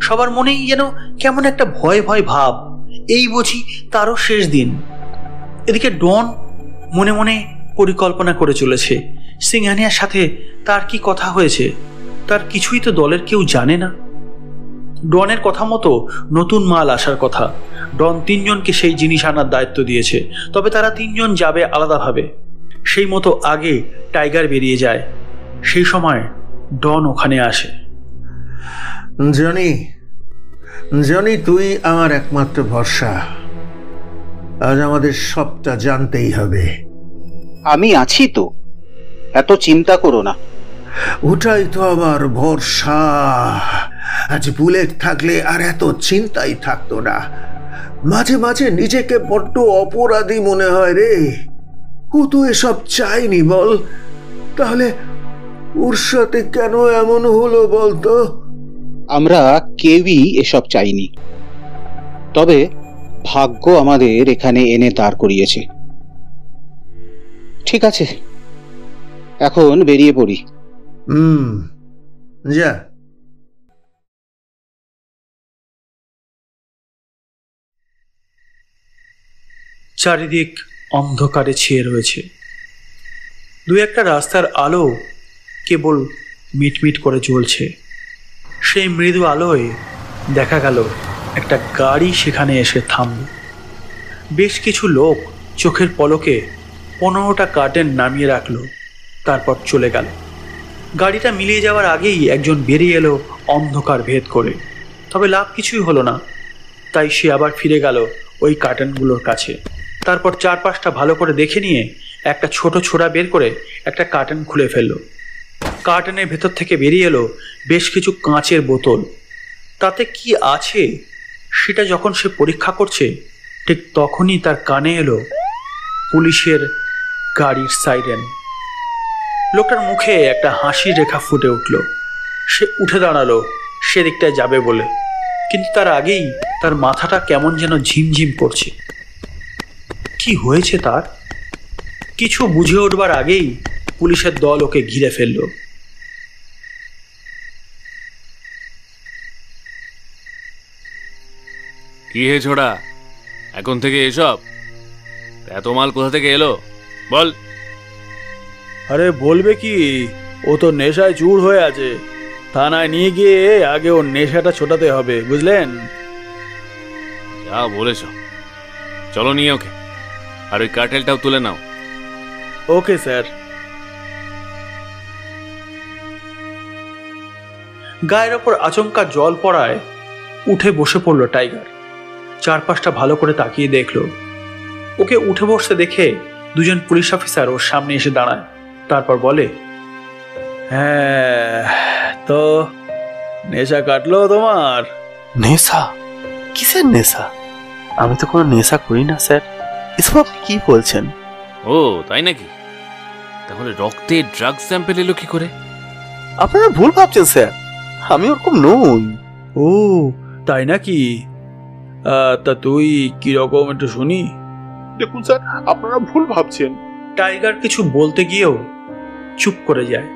সবার মনেই যেন কেমন একটা ভয় ভয় ভাব, এই বুঝি তারও শেষ দিন। এদিকে ডন মনে মনে পরিকল্পনা করে চলেছে সিংহানিয়ার সাথে তার কি কথা হয়েছে, তার কিছুই তো দলের কেউ জানে না। ডনের কথা মতো নতুন মাল আসার কথা। ডন 3 জনকে সেই জিনিস আনার দায়িত্ব দিয়েছে, তবে তারা 3 জন যাবে আলাদাভাবে। সেই মতো আগে টাইগার বেরিয়ে যায়। সেই সময় ডন ওখানে আসে। জনি, জনি, তুই আমার একমাত্র ভরসা। আজ আমাদের সবটা জানতেই হবে। আমি আছি তো, এত চিন্তা করো না। ওটাই তো আমার ভরসা। আজ বুলেট থাকলে আর এত চিন্তাই থাকতো না। মাঝে মাঝে নিজেকে বড্ড অপরাধী মনে হয় রে। ও তো এসব চাইনি বল, তাহলে ওর সাথে কেন এমন হলো বলতো? আমরা কেউই এসব চাইনি, তবে ভাগ্য আমাদের এখানে এনে দাঁড় করিয়েছে। ঠিক আছে, এখন বেরিয়ে পড়ি। যা। চারিদিক অন্ধকারে ছেয়ে রয়েছে। 2-একটা রাস্তার আলো কেবল মিটমিট করে জ্বলছে। সেই মৃদু আলোয় দেখা গেল একটা গাড়ি সেখানে এসে থামল। বেশ কিছু লোক চোখের পলকে 15টা কার্টেন নামিয়ে রাখলো, তারপর চলে গেল। গাড়িটা মিলিয়ে যাওয়ার আগেই একজন বেরিয়ে এলো অন্ধকার ভেদ করে। তবে লাভ কিছুই হলো না। তাই সে আবার ফিরে গেল ওই কার্টেনগুলোর কাছে। তারপর 4-5টা ভালো করে দেখে নিয়ে একটা ছোট ছোড়া বের করে একটা কার্টেন খুলে ফেললো। কার্টেনের ভেতর থেকে বেরিয়ে এলো বেশ কিছু কাঁচের বোতল। তাতে কি আছে সেটা যখন সে পরীক্ষা করছে, ঠিক তখনই তার কানে এলো পুলিশের গাড়ির সাইরেন। লোকটার মুখে একটা হাসির রেখা ফুটে উঠল। সে উঠে দাঁড়ালো সেদিকটায় যাবে বলে, কিন্তু তার আগেই তার মাথাটা কেমন যেন ঝিমঝিম করছে। কি হয়েছে তার কিছু বুঝে উঠবার আগেই পুলিশের দল ওকে ঘিরে ফেলল। কি হে ছোড়া, এখন থেকে এসব? এত মাল কোথা থেকে এলো বল? আরে বলবে কি, ও তো নেশায় চুর হয়ে আছে। থানায় নিয়ে গিয়ে আগে ওর নেশাটা ছোটাতে হবে, বুঝলেন? যা বলেছ, চলো নিয়ে ওকে, আর ওই কার্টেলটাও তুলে নাও। Okay sir. গায়ের ওপর আচমকা জল পড়ায় উঠে বসে পড়ল টাইগার। চারপাশটা ভালো করে তাকিয়ে দেখলো। ওকে উঠে বসতে দেখে দুজন পুলিশ অফিসার ওর সামনে এসে দাঁড়ায়। তারপর বলে, হ্যাঁ, তো নেশা কাটলো তোমার? নেশা? কিসের নেশা? আমি তো কোনো নেশা করি না স্যার। এসব আপনি কি বলছেন? ও তাই নাকি? তাহলে রক্তে ড্রাগ স্যাম্পেল এলো কি করে? আপনারা ভুল ভাবছেন স্যার, আমি ওরকম নই। ও তাই নাকি? তা তুই কি রকম একটু শুনি। দেখুন স্যার, আপনারা ভুল ভাবছেন। টাইগার কিছু বলতে গিয়েও চুপ করে যায়।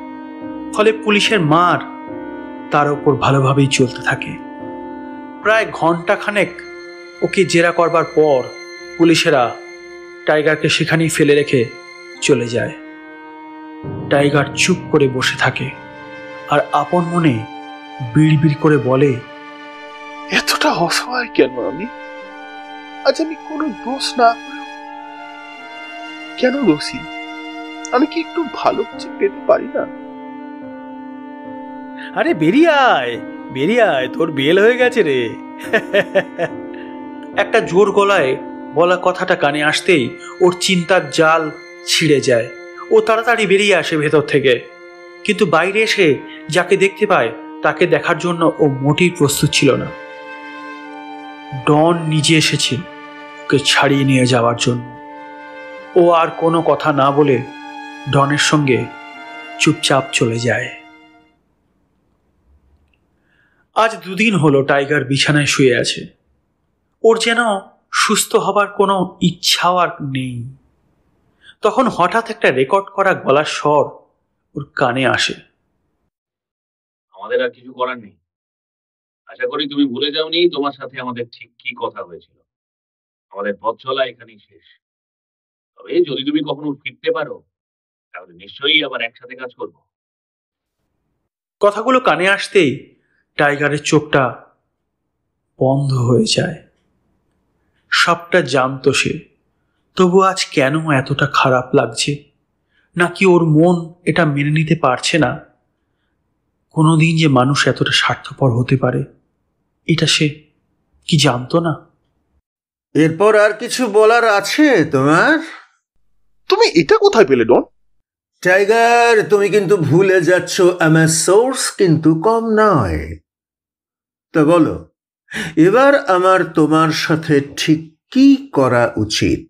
ফলে পুলিশের মার তার উপর ভালোভাবেই চলতে থাকে। প্রায় ঘন্টাখানেক ওকে জেরা করবার পর পুলিশেরা টাইগারকে সেখানেই ফেলে রেখে চলে যায়। টাইগার চুপ করে বসে থাকে আর আপন মনে বিড়বিড় করে বলে, এতটা অসহায় কেন আমি? আজ আমি কোনো দোষ না করেও কেন দোষী? আমি কি একটু ভালো কিছু পেতে পারি না? আরে বেরিয়ে আয়, বেরিয়ে আয়, তোর বেল হয়ে গেছে রে। একটা জোর গলায় বলা কথাটা কানে আসতেই ওর চিন্তার জাল ছিঁড়ে যায়। ও তাড়াতাড়ি বেরিয়ে আসে ভেতর থেকে, কিন্তু বাইরে এসে যাকে দেখতে পায় তাকে দেখার জন্য ও মোটেই প্রস্তুত ছিল না। ডন নিজে এসেছে ওকে ছাড়িয়ে নিয়ে যাওয়ার জন্য। ও আর কোনো কথা না বলে ডনের সঙ্গে চুপচাপ চলে যায়। আজ 2 দিন হলো টাইগার বিছানায় শুয়ে আছে। ওর যেন সুস্থ হবার কোনো ইচ্ছাও আর নেই। তখন হঠাৎ একটা রেকর্ড করা গলার স্বর ওর কানে আসে। আমাদের আর কিছু করার নেই। আশা করি তুমি ভুলে যাওনি তোমার সাথে আমাদের ঠিক কি কথা হয়েছিল। আমাদের পথ চলা এখানেই শেষ। তবে যদি তুমি কখনো ফিরতে পারো তাহলে নিশ্চয়ই আবার একসাথে কাজ করব। কথাগুলো কানে আসতেই টাইগারের চোখটা বন্ধ হয়ে যায়। সবটা জানতো সে, তবু আজ কেন এতটা খারাপ লাগছে? নাকি ওর মন এটা মেনে নিতে পারছে না কোনোদিন যে মানুষ এতটা স্বার্থপর হতে পারে, এটা সে কি জানতো না? এরপর আর কিছু বলার আছে তোমার? তুমি এটা কোথায় পেলে ডন? টাইগার, তুমি কিন্তু ভুলে যাচ্ছ আমার সোর্স কিন্তু কম নয়। তা বলো, এবার আমার তোমার সাথে ঠিক কি করা উচিত?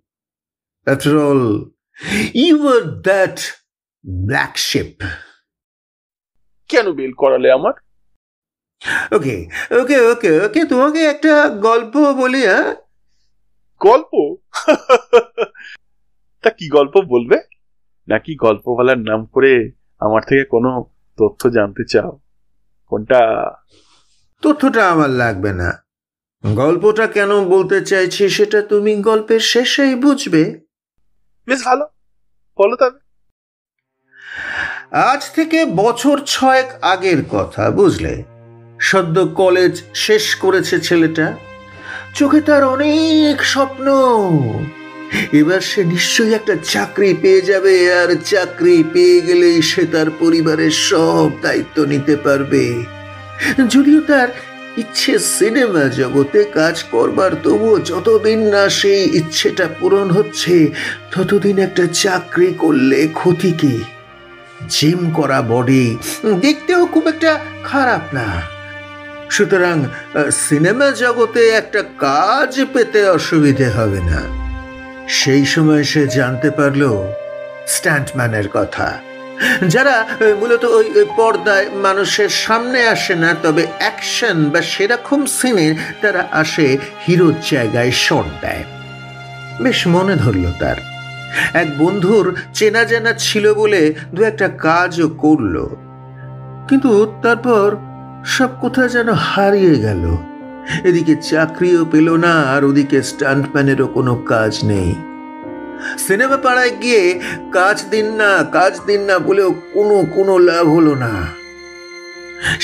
After all, you were that black sheep. কেন বেল করালে আমার? ওকে ওকে ওকে ওকে তোমাকে একটা গল্প বলি। গল্প? তা কি গল্প বলবে? নাকি গল্প বলার নাম করে আমার থেকে কোনো তথ্য জানতে চাও? কোনটা? তথ্যটা আমার লাগবে না। গল্পটা কেন বলতে চাইছি সেটা তুমি গল্পের শেষেই বুঝবে। বেশ ভালো, বলো তবে। আজ থেকে বছর 6 আগের কথা, বুঝলে। সদ্য কলেজ শেষ করেছে ছেলেটা। চোখে তার অনেক স্বপ্ন। এবার সে নিশ্চয়ই একটা চাকরি পেয়ে যাবে, আর চাকরি পেয়ে গেলেই সে তার পরিবারের সব দায়িত্ব নিতে পারবে। যদিও তার ইচ্ছে সিনেমা জগতে কাজ করবার, তবুও যতদিন না সেই ইচ্ছেটা পূরণ হচ্ছে ততদিন একটা চাকরি করলে ক্ষতি কি? জিম করা বডি দেখতেও খুব একটা খারাপ না। সুতরাং সিনেমা জগতে একটা কাজ পেতে অসুবিধে হবে না। সেই সময় সে জানতে পারল স্ট্যান্টম্যানের কথা, যারা মূলত ওই পর্দায় মানুষের সামনে আসে না, তবে অ্যাকশন বা সেরকম সিনে তারা আসে হিরোর জায়গায় শট দেয়। বেশ মনে ধরল তার। এক বন্ধুর চেনা জানা ছিল বলে 2-একটা কাজও করল, কিন্তু তারপর সব কথা যেন হারিয়ে গেল। এদিকে চাকরিও পেল না, আর ওদিকে স্টান্টম্যানেরও কোনো কাজ নেই। সিনেমা পাড়ায় গিয়ে কাজ দিন না বলেও কোনো লাভ হলো না।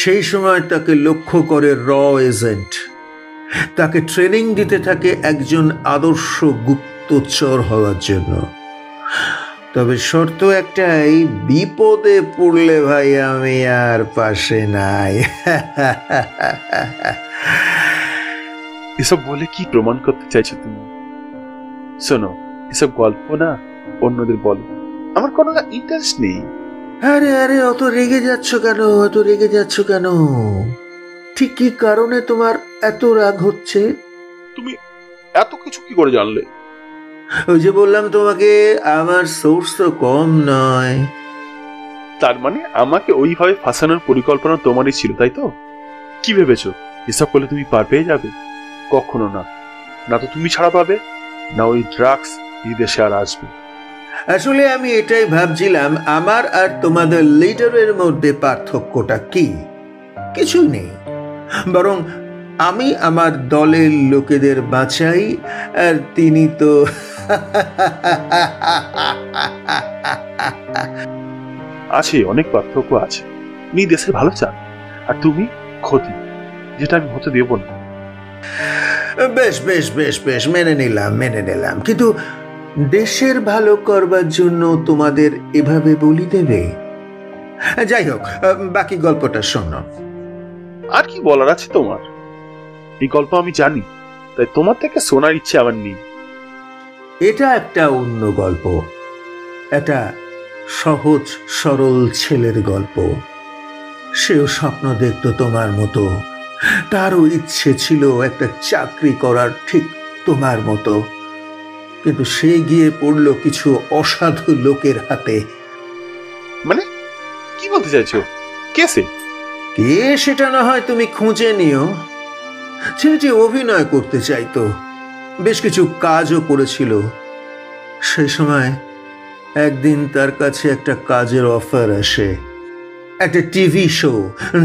সেই সময় তাকে লক্ষ্য করে র এজেন্ট। তাকে ট্রেনিং দিতে থাকে একজন আদর্শ গুপ্তচর হওয়ার জন্য। তবে শর্ত একটাই, বিপদে পড়লে ভাই আমি আর পাশে নাই। এসব বলে কি প্রমাণ করতে চাইছো তুমি? শোনো, এসব গল্প না অন্যদের বলো, আমার কোনো ইন্টারেস্ট নেই। আরে আরে, অত রেগে যাচ্ছ কেন? অত রেগে যাচ্ছ কেন? ঠিক কি কারণে তোমার এত রাগ হচ্ছে? তুমি এত কিছু কি করে জানলে? ওই যে বললাম তোমাকে, আমার সোর্স তো কম নয়। তার মানে আমাকে ওইভাবে ফাঁসানোর পরিকল্পনা তোমারই ছিল, তাই তো? কি ভেবেছো এসব করলে তুমি পার পেয়ে যাবে? কখনো না। না তো তুমি ছাড়া পাবে, না ওই ড্রাগস এই দেশে আর আসবে। আসলে আমি এটাই ভাবছিলাম, আমার আর তোমাদের লিডারের মধ্যে পার্থক্যটা কি? কিছু নেই, বরং আমি আমার দলের লোকেদের বাঁচাই, আর তিনি তো আছে, অনেক পার্থক্য আছে। উনি দেশের ভালো চান, আর তুমি ক্ষতি, যেটা আমি হতে দেব না। বেশ বেশ বেশ বেশ, মেনে নিলাম, কিন্তু দেশের ভালো করবার জন্য তোমাদের এভাবে বলি দেবে? যাই হোক, বাকি গল্পটা শোনো। আর কি বলার আছে তোমার? এই গল্প আমি জানি, তাই তোমার থেকে শোনার ইচ্ছে আমার নেই। এটা একটা অন্য গল্প, একটা সহজ সরল ছেলের গল্প। সেও স্বপ্ন দেখতো তোমার মতো, তারও ইচ্ছে ছিল একটা চাকরি করার ঠিক তোমার মতো, কিন্তু সে গিয়ে পড়লো কিছু অসাধু লোকের হাতে। মানে কি বলতে চাইছো? কেসে কে সেটা না হয় তুমি খুঁজে নিও। ছেলেটি অভিনয় করতে চাইতো, বেশ কিছু কাজও করেছিল। সেই সময় একদিন তার কাছে একটা কাজের অফার আসে, একটা টিভি শো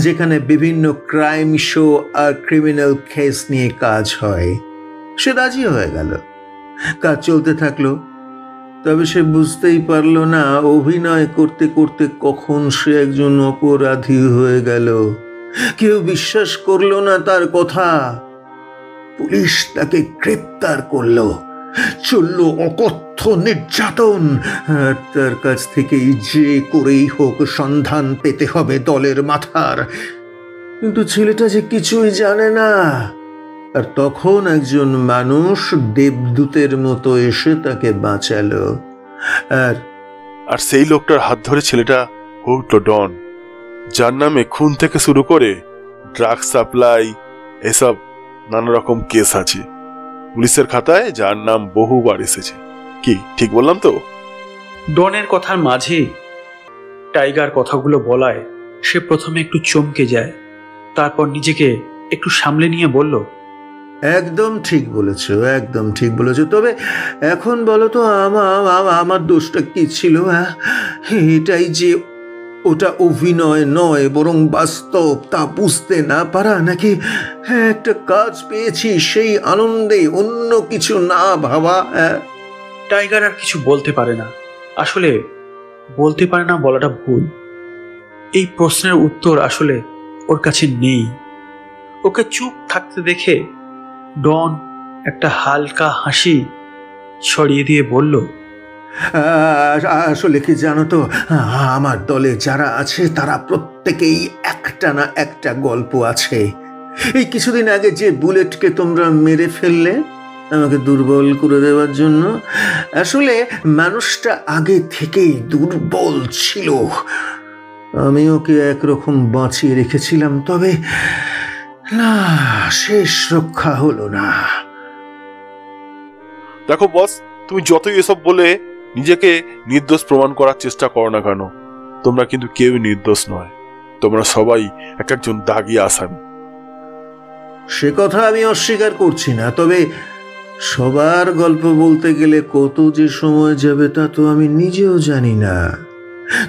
যেখানে বিভিন্ন ক্রাইম শো আর ক্রিমিনাল কেস নিয়ে কাজ হয়। সে রাজি হয়ে গেল, কাজ চলতে থাকলো। তবে সে বুঝতেই পারলো না অভিনয় করতে করতে কখন সে একজন অপরাধী হয়ে গেল। কেউ বিশ্বাস করলো না তার কথা। পুলিশ তাকে গ্রেপ্তার করলো, চললো অকথ্য নির্যাতন। আর তার কাছ থেকেই যে করেই হোক সন্ধান পেতে হবে দলের মাথার। কিন্তু ছেলেটা যে কিছুই জানে না। আর তখন একজন মানুষ দেবদূতের মতো এসে তাকে বাঁচালো। আর সেই লোকটার হাত ধরে ছেলেটা উঠল ডন, যার নামে খুন থেকে শুরু করে ড্রাগ সাপ্লাই এসব নানা রকম কেস আছে পুলিশের খাতায়, যার নাম বহুবার এসেছে। কি ঠিক বললাম তো? ডনের কথার মাঝে টাইগার কথাগুলো বলায় সে প্রথমে একটু চমকে যায়, তারপর নিজেকে একটু সামলে নিয়ে বলল, একদম ঠিক বলেছো, একদম ঠিক বলেছো। তবে এখন বলো তো, আমার দোষটা কি ছিল? এটাই যে ওটা অভিনয় নয় বরং বাস্তব, তা বুঝতে না পারা, নাকি একটা কাজ পেয়েছি সেই আনন্দে অন্য কিছু না ভাবা? টাইগার আর কিছু বলতে পারে না। আসলে বলতে পারে না বলাটা ভুল, এই প্রশ্নের উত্তর আসলে ওর কাছে নেই। ওকে চুপ থাকতে দেখে ডন একটা হালকা হাসি ছড়িয়ে দিয়ে বলল, আসলে কি জানো তো, আমার দলে যারা আছে তারা প্রত্যেকেই একটা না একটা গল্প আছে। এই কিছুদিন আগে যে বুলেটকে তোমরা মেরে ফেললে আমাকে দুর্বল করে দেওয়ার জন্য, আসলে মানুষটা আগে থেকেই দুর্বল ছিল। আমি ওকে একরকম বাঁচিয়ে রেখেছিলাম, তবে না, শেষ রক্ষা হলো না। দেখো বস, তুমি যতই এসব বলে নিজেকে নির্দোষ প্রমাণ করার চেষ্টা করো না কেন, তোমরা কিন্তু কেউ নির্দোষ নয়। তোমরা সবাই এক একজন দাগী আসামি। সে কথা আমি অস্বীকার করছি না, তবে সবার গল্প বলতে গেলে কত যে সময় যাবে তা তো আমি নিজেও জানি না।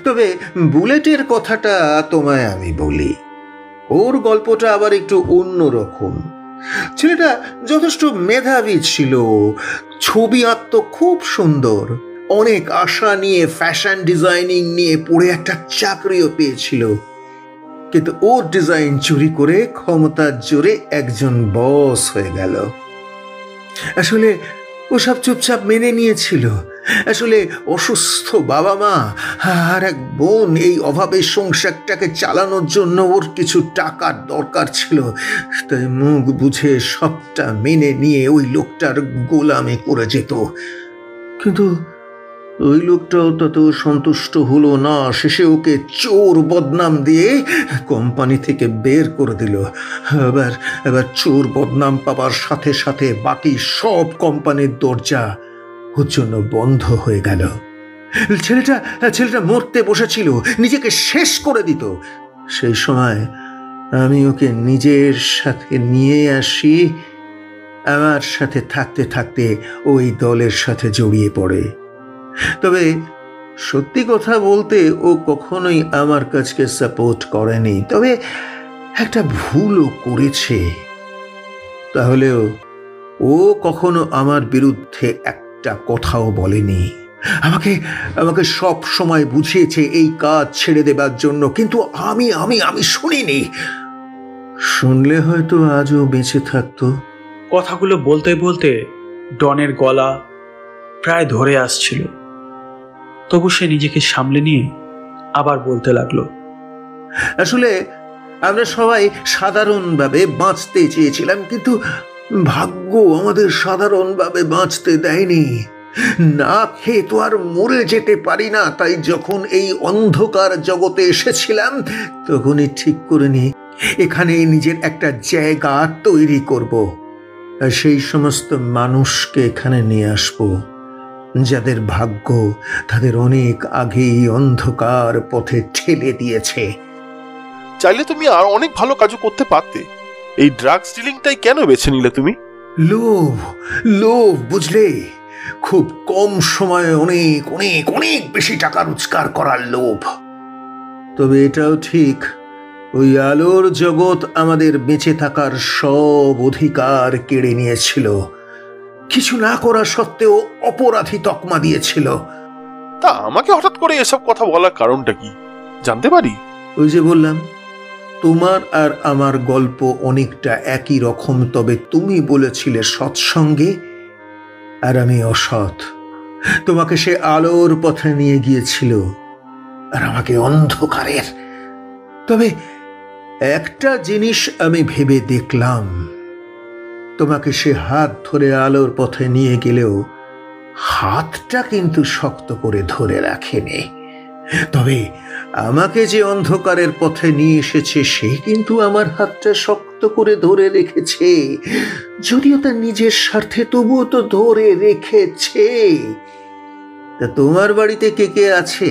তবে বুলেটের কথাটা তোমায় আমি বলি, ওর গল্পটা আবার একটু অন্যরকম। ছেলেটা যথেষ্ট মেধাবী ছিল, ছবি আঁকতো খুব সুন্দর, অনেক আশা নিয়ে ফ্যাশন ডিজাইনিং নিয়ে পড়ে একটা চাকরিও পেয়েছিল। কিন্তু ওর ডিজাইন চুরি করে ক্ষমতার জোরে একজন বস হয়ে গেল। আসলে ওসব চুপচাপ মেনে নিয়েছিল, আসলে অসুস্থ বাবা মা আর এক বোন, এই অভাবের সংসারটাকে চালানোর জন্য ওর কিছু টাকার দরকার ছিল, তাই মুখ বুঝে সবটা মেনে নিয়ে ওই লোকটার গোলামি করে যেত। কিন্তু ওই লোকটাও তত সন্তুষ্ট হলো না, শেষে ওকে চোর বদনাম দিয়ে কোম্পানি থেকে বের করে দিল। এবার চোর বদনাম পাবার সাথে সাথে বাকি সব কোম্পানির দরজা ওর জন্য বন্ধ হয়ে গেল। ছেলেটা মরতে বসেছিল, নিজেকে শেষ করে দিত। সেই সময় আমি ওকে নিজের সাথে নিয়ে আসি। আমার সাথে থাকতে থাকতে ওই দলের সাথে জড়িয়ে পড়ে। তবে সত্যি কথা বলতে ও কখনোই আমার কাজকে সাপোর্ট করেনি, তবে একটা ভুলও করেছে। তাহলেও ও কখনো আমার বিরুদ্ধে একটা কথাও বলেনি। আমাকে সব সময় বুঝিয়েছে এই কাজ ছেড়ে দেবার জন্য, কিন্তু আমি শুনিনি। শুনলে হয়তো আজও বেঁচে থাকতো। কথাগুলো বলতে বলতে ডনের গলা প্রায় ধরে আসছিল, তবু সে নিজেকে সামলে নিয়ে আবার বলতে লাগলো, আসলে আমরা সবাই সাধারণভাবে বাঁচতে চেয়েছিলাম, কিন্তু ভাগ্য আমাদের সাধারণভাবে বাঁচতে দেয়নি। না খেয়ে তো আর মরে যেতে পারি না, তাই যখন এই অন্ধকার জগতে এসেছিলাম তখনই ঠিক করে নি এখানে নিজের একটা জায়গা তৈরি করব, আর সেই সমস্ত মানুষকে এখানে নিয়ে আসবো যাদের ভাগ্য তাদের অনেক আগেই অন্ধকার পথে ঠেলে দিয়েছে। চাইলে তুমি আর অনেক ভালো কাজও করতে পারতে, এই ড্রাগস ডিলিংটাই কেন বেছে নিলে তুমি? লোভ বুঝলে, খুব কম সময়ে অনেক অনেক অনেক বেশি টাকা রোজগার করার লোভ। তবে এটাও ঠিক, ওই আলোর জগৎ আমাদের বেঁচে থাকার সব অধিকার কেড়ে নিয়েছিল। কিছু না করা সত্ত্বেও অপরাধী তকমা দিয়েছিল। তা আমাকে হঠাৎ করে এসব কথা বলার কারণটা কি জানতে পারি? ওই যে বললাম, তোমার আর আমার গল্প অনেকটা একই রকম, তবে তুমি বলেছিলে সৎসঙ্গে আর আমি অসৎ। তোমাকে সে আলোর পথে নিয়ে গিয়েছিল আর আমাকে অন্ধকারের। তবে একটা জিনিস আমি ভেবে দেখলাম, তোমাকে সে হাত ধরে আলোর পথে নিয়ে গেলেও হাতটা কিন্তু শক্ত করে ধরে রাখেনি। তবে আমাকে যে অন্ধকারের পথে নিয়ে এসেছে সে কিন্তু আমার হাতটা শক্ত করে ধরে রেখেছে, যদিও তার নিজের স্বার্থে, তবুও তো ধরে রেখেছে। তা তোমার বাড়িতে কে কে আছে?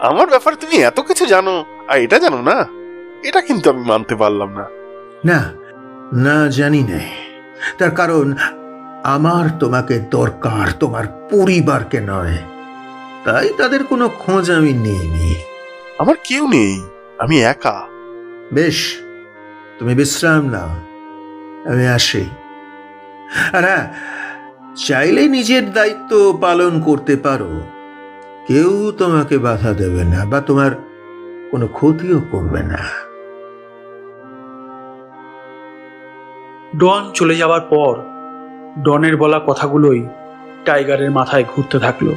আমার ব্যাপারে তুমি এত কিছু জানো আর এটা জানো না, এটা কিন্তু আমি মানতে পারলাম না। না জানি না, তার কারণ আমার তোমাকে দরকার, তোমার পরিবারকে নয়, তাই তাদের কোনো খোঁজ আমি নিইনি। আমার কেউ নেই, আমি একা। বেশ, তুমি বিশ্রাম নাও, আমি আসি। আর হ্যাঁ, চাইলে নিজের দায়িত্ব পালন করতে পারো, কেউ তোমাকে বাধা দেবে না বা তোমার কোনো ক্ষতিও করবে না। ডন চলে যাওয়ার পর ডনের বলা কথাগুলোই টাইগারের মাথায় ঘুরতে থাকলো।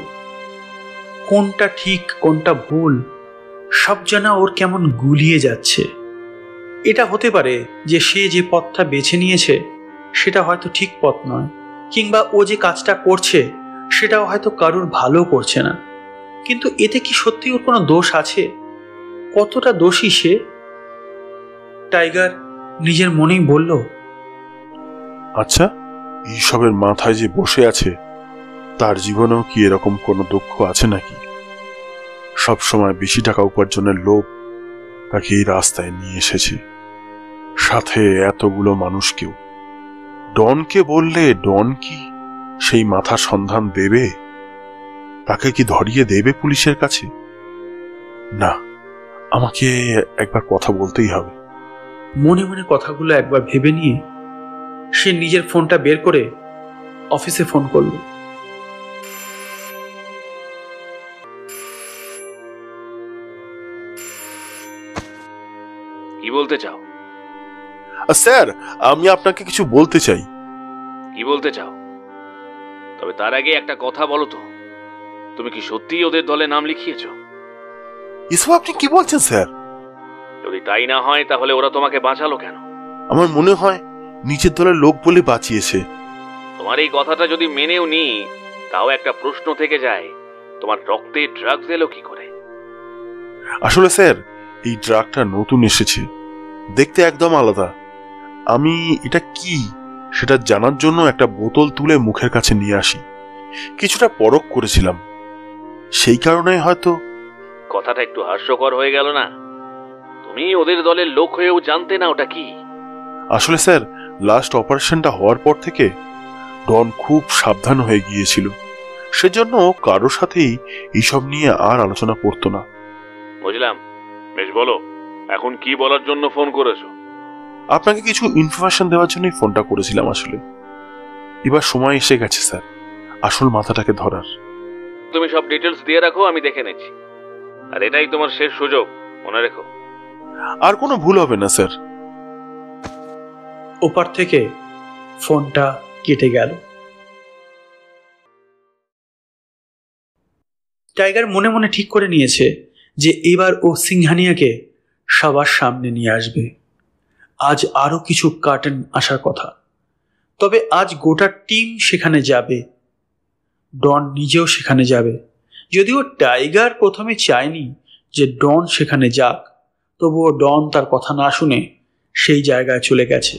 কোনটা ঠিক কোনটা ভুল সব জানা ওর কেমন গুলিয়ে যাচ্ছে। এটা হতে পারে যে সে যে পথটা বেছে নিয়েছে সেটা হয়তো ঠিক পথ নয়, কিংবা ও যে কাজটা করছে সেটাও হয়তো কারুর ভালো করছে না, কিন্তু এতে কি সত্যি ওর কোনো দোষ আছে? কতটা দোষী সে? টাইগার নিজের মনেই বলল, আচ্ছা, এইসবের মাথায় যে বসে আছে তার জীবনেও কি এরকম কোনো দুঃখ আছে নাকি? সব সময় বেশি টাকা উপার্জনের লোভ তাকে এই রাস্তায় নিয়ে এসেছে, সাথে এতগুলো মানুষকেও। ডনকে বললে ডন কি সেই মাথার সন্ধান দেবে? তাকে কি ধরিয়ে দেবে পুলিশের কাছে? না, আমাকে একবার কথা বলতেই হবে। মনে মনে কথাগুলো একবার ভেবে নিয়ে সে নিজের ফোনটা বের করে অফিসে ফোন করল। কি বলতে চাও? স্যার, আমি আপনাকে কিছু বলতে চাই। কি বলতে চাও? তবে তার আগে একটা কথা বলো তো, তুমি কি সত্যিই ওদের দলে নাম লিখিয়েছো? এসব আপনি কি বলছেন স্যার? যদি তাই না হয় তাহলে ওরা তোমাকে বাঁচালো কেন? আমার মনে হয় নিচের দলের লোক বলে বাঁচিয়েছে। তোমার এই কথাটা যদি মেনেও নি, তাও একটা প্রশ্ন থেকে যায়, তোমার রক্তে ড্রাগস এলো কি করে? আসলে স্যার, এই ড্রাগটা নতুন এসেছে, দেখতে একদম আলাদা। আমি এটা কি সেটা জানার জন্য একটা বোতল তুলে মুখের কাছে নিয়ে আসি, কিছুটা পরখ করেছিলাম, সেই কারণে হয়তো। কথাটা একটু হাস্যকর হয়ে গেল না? তুমি ওদের দলের লোক হয়েও জানতে না ওটা কি? আসলে স্যার, লাস্ট অপারেশনটা হওয়ার পর থেকে ডন খুব সাবধান হয়ে গিয়েছিল, সেজন্য কারোর সাথেই এইসব নিয়ে আর আলোচনা করতো না। বুঝলাম, বেশ বলো এখন কি বলার জন্য ফোন করেছো? আপনাকে কিছু ইনফরমেশন দেওয়ার জন্যই ফোনটা করেছিলাম। আসলে এবার সময় এসে গেছে স্যার আসল মাথাটাকে ধরার। তুমি সব ডিটেলস দিয়ে রাখো, আমি দেখে নেছি। আর এটাই তোমার শেষ সুযোগ, মনে রেখো। আর কোনো ভুল হবে না স্যার। ওপার থেকে ফোনটা কেটে গেল। টাইগার মনে মনে ঠিক করে নিয়েছে যে এবার ও সিংহানিয়াকে সবার সামনে নিয়ে আসবে। আজ আরো কিছু কার্টেন আসার কথা, তবে আজ গোটা টিম সেখানে যাবে, ডন নিজেও সেখানে যাবে। যদিও টাইগার প্রথমে চায়নি যে ডন সেখানে যাক, তবুও ডন তার কথা না শুনে সেই জায়গায় চলে গেছে।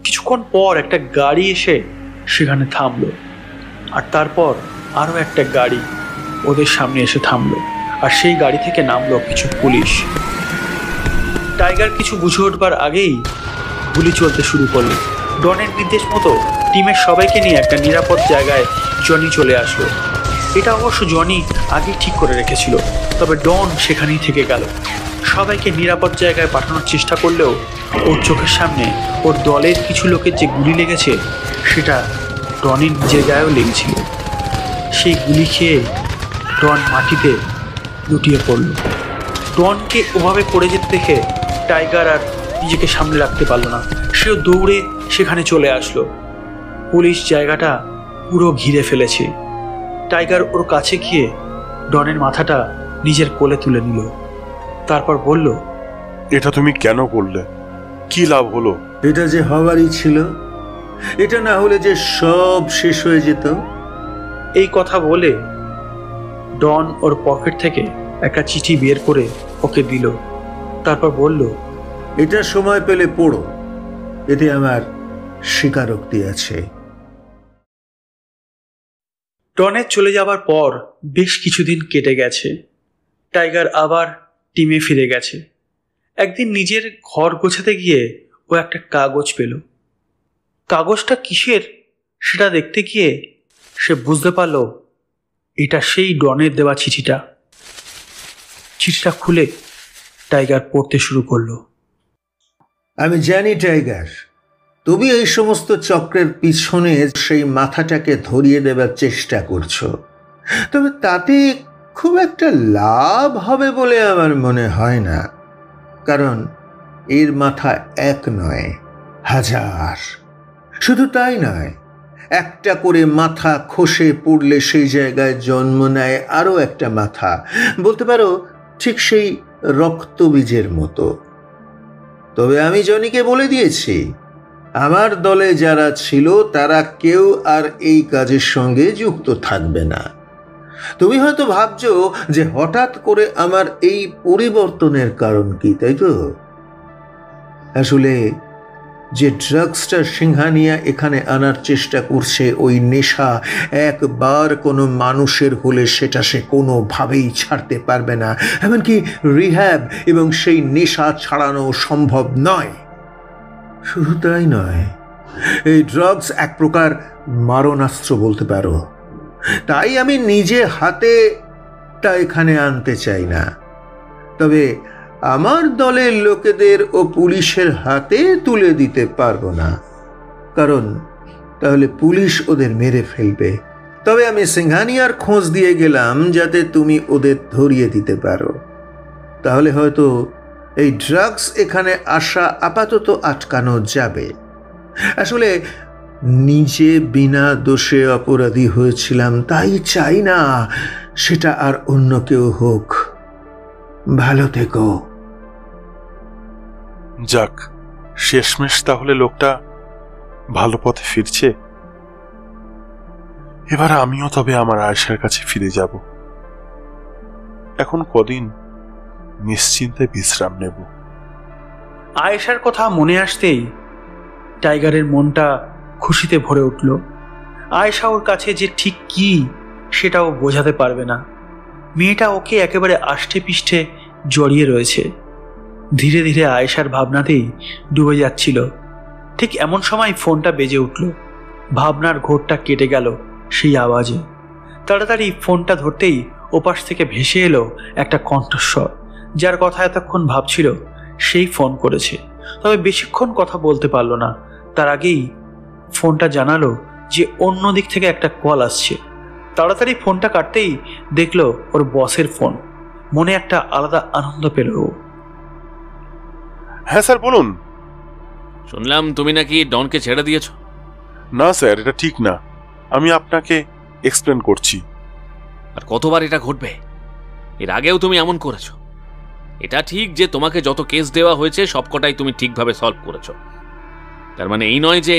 কিছুক্ষণ পর একটা গাড়ি এসে সেখানে থামলো, আর তারপর আরো একটা গাড়ি ওদের সামনে এসে থামলো, আর সেই গাড়ি থেকে নামলো কিছু পুলিশ। টাইগার কিছু বুঝে উঠবার আগেই গুলি চলতে শুরু করলো। ডনের নির্দেশ মতো টিমের সবাইকে নিয়ে একটা নিরাপদ জায়গায় জনি চলে আসলো। এটা অবশ্য জনি আগেই ঠিক করে রেখেছিল, তবে ডন সেখানেই থেকে গেল। সবাইকে নিরাপদ জায়গায় পাঠানোর চেষ্টা করলেও ওর চোখের সামনে ওর দলের কিছু লোকের যে গুলি লেগেছে সেটা ডনের নিজের গায়েও লেগেছিল। সেই গুলি খেয়ে ডন মাটিতে লুটিয়ে পড়ল। ডনকে ওভাবে পড়ে যেতে দেখে টাইগার আর নিজেকে সামনে রাখতে পারল না, সেও দৌড়ে সেখানে চলে আসলো। পুলিশ জায়গাটা পুরো ঘিরে ফেলেছে। টাইগার ওর কাছে গিয়ে ডনের মাথাটা নিজের কোলে তুলে নিল, তারপর বলল, এটা তুমি কেন করলে? কি লাভ হলো? এটা যে হওয়ারই ছিল, এটা না হলে যে সব শেষ হয়ে যেত। এই কথা বলে ডন ওর পকেট থেকে একটা চিঠি বের করে ওকে দিল, তারপর বলল, এটা সময় পেলে পড়ো, এতে আমার স্বীকারোক্তি আছে। ডনের চলে যাবার পর বেশ কিছুদিন কেটে গেছে। টাইগার আবার টিমে ফিরে গেছে। একদিন নিজের ঘর গোছাতে গিয়ে ও একটা কাগজ পেল। কাগজটা কিসের সেটা দেখতে গিয়ে সে বুঝতে পারল এটা সেই ডনের দেওয়া চিঠিটা। চিঠিটা খুলে টাইগার পড়তে শুরু করলো। আমি জানি টাইগার, তুমি এই সমস্ত চক্রের পিছনে সেই মাথাটাকে ধরিয়ে দেবার চেষ্টা করছো, তবে তাতে খুব একটা লাভ হবে বলে আমার মনে হয় না। কারণ এর মাথা এক নয়, হাজার। শুধু তাই নয়, একটা করে মাথা খসে পড়লে সেই জায়গায় জন্ম নেয় আরও একটা মাথা, বলতে পারো ঠিক সেই রক্তবীজের মতো। তবে আমি জনিকে বলে দিয়েছি, আমার দলে যারা ছিল তারা কেউ আর এই কাজের সঙ্গে যুক্ত থাকবে না। তুমি হয়তো ভাবছো যে হঠাৎ করে আমার এই পরিবর্তনের কারণ কি, তাই তো? আসলে যে ড্রাগসটা সিংহানিয়া এখানে আনার চেষ্টা করছে, ওই নেশা একবার কোনো মানুষের হলে সেটা সে কোনোভাবেই ছাড়তে পারবে না। এমনকি রিহ্যাব এবং সেই নেশা ছাড়ানো সম্ভব নয়। শুধু তাই নয়, এই ড্রাগস এক প্রকার মারণাস্ত্র বলতে পারো। তাই আমি নিজে হাতে তা এখানে আনতে চাই না, তবে আমার দলের লোকেদের ও পুলিশের হাতে তুলে দিতে পারবো না, কারণ তাহলে পুলিশ ওদের মেরে ফেলবে। তবে আমি সিংহানিয়ার খোঁজ দিয়ে গেলাম যাতে তুমি ওদের ধরিয়ে দিতে পারো। তাহলে হয়তো এই ড্রাগস এখানে আসা আপাতত আটকানো যাবে। আসলে নিজে বিনা দোষে অপরাধী হয়েছিলাম, তাই চাই না সেটা আর অন্য কেউ হোক। ভালো থেকো। যাক, শেষমেশ তাহলে লোকটা ভালো পথে ফিরছে। এবার আমিও তবে আমার আয়েশার কাছে ফিরে যাব। এখন কদিন নিশ্চিন্তে বিশ্রাম নেব। আয়েশার কথা মনে আসতেই টাইগারের মনটা খুশিতে ভরে উঠল। আয়েশা ওর কাছে যে ঠিক কি সেটাও বোঝাতে পারবে না। মেয়েটা ওকে একেবারে আষ্টে পিষ্টে জড়িয়ে রয়েছে। ধীরে ধীরে আয়েশার ভাবনাতেই ডুবে যাচ্ছিল। ঠিক এমন সময় ফোনটা বেজে উঠল। ভাবনার ঘোরটা কেটে গেল সেই আওয়াজে। তাড়াতাড়ি ফোনটা ধরতেই ওপাশ থেকে ভেসে এলো একটা কণ্ঠস্বর, যার কথা এতক্ষণ ভাবছিল সেই ফোন করেছে। তবে বেশিক্ষণ কথা বলতে পারল না। তার আগেই ফোনটা জানালো যে অন্য দিক থেকে একটা কল আসছে। তাড়াতাড়ি ফোনটা কাটতেই দেখলো ওর বসের ফোন। মনে একটা আলাদা আনন্দ পেল ও। হ্যাঁ স্যার, বলুন। শুনলাম তুমি নাকি ডনকে ছেড়ে দিয়েছো। না স্যার, এটা ঠিক না। আমি আপনাকে এক্সপ্লেন করছি। আর কতবার এটা ঘটবে? এর আগেও তুমি এমন করেছো। এটা ঠিক যে তোমাকে যত কেস দেওয়া হয়েছে সবকটাই তুমি ঠিকভাবে সলভ করেছো। তার মানে এই নয় যে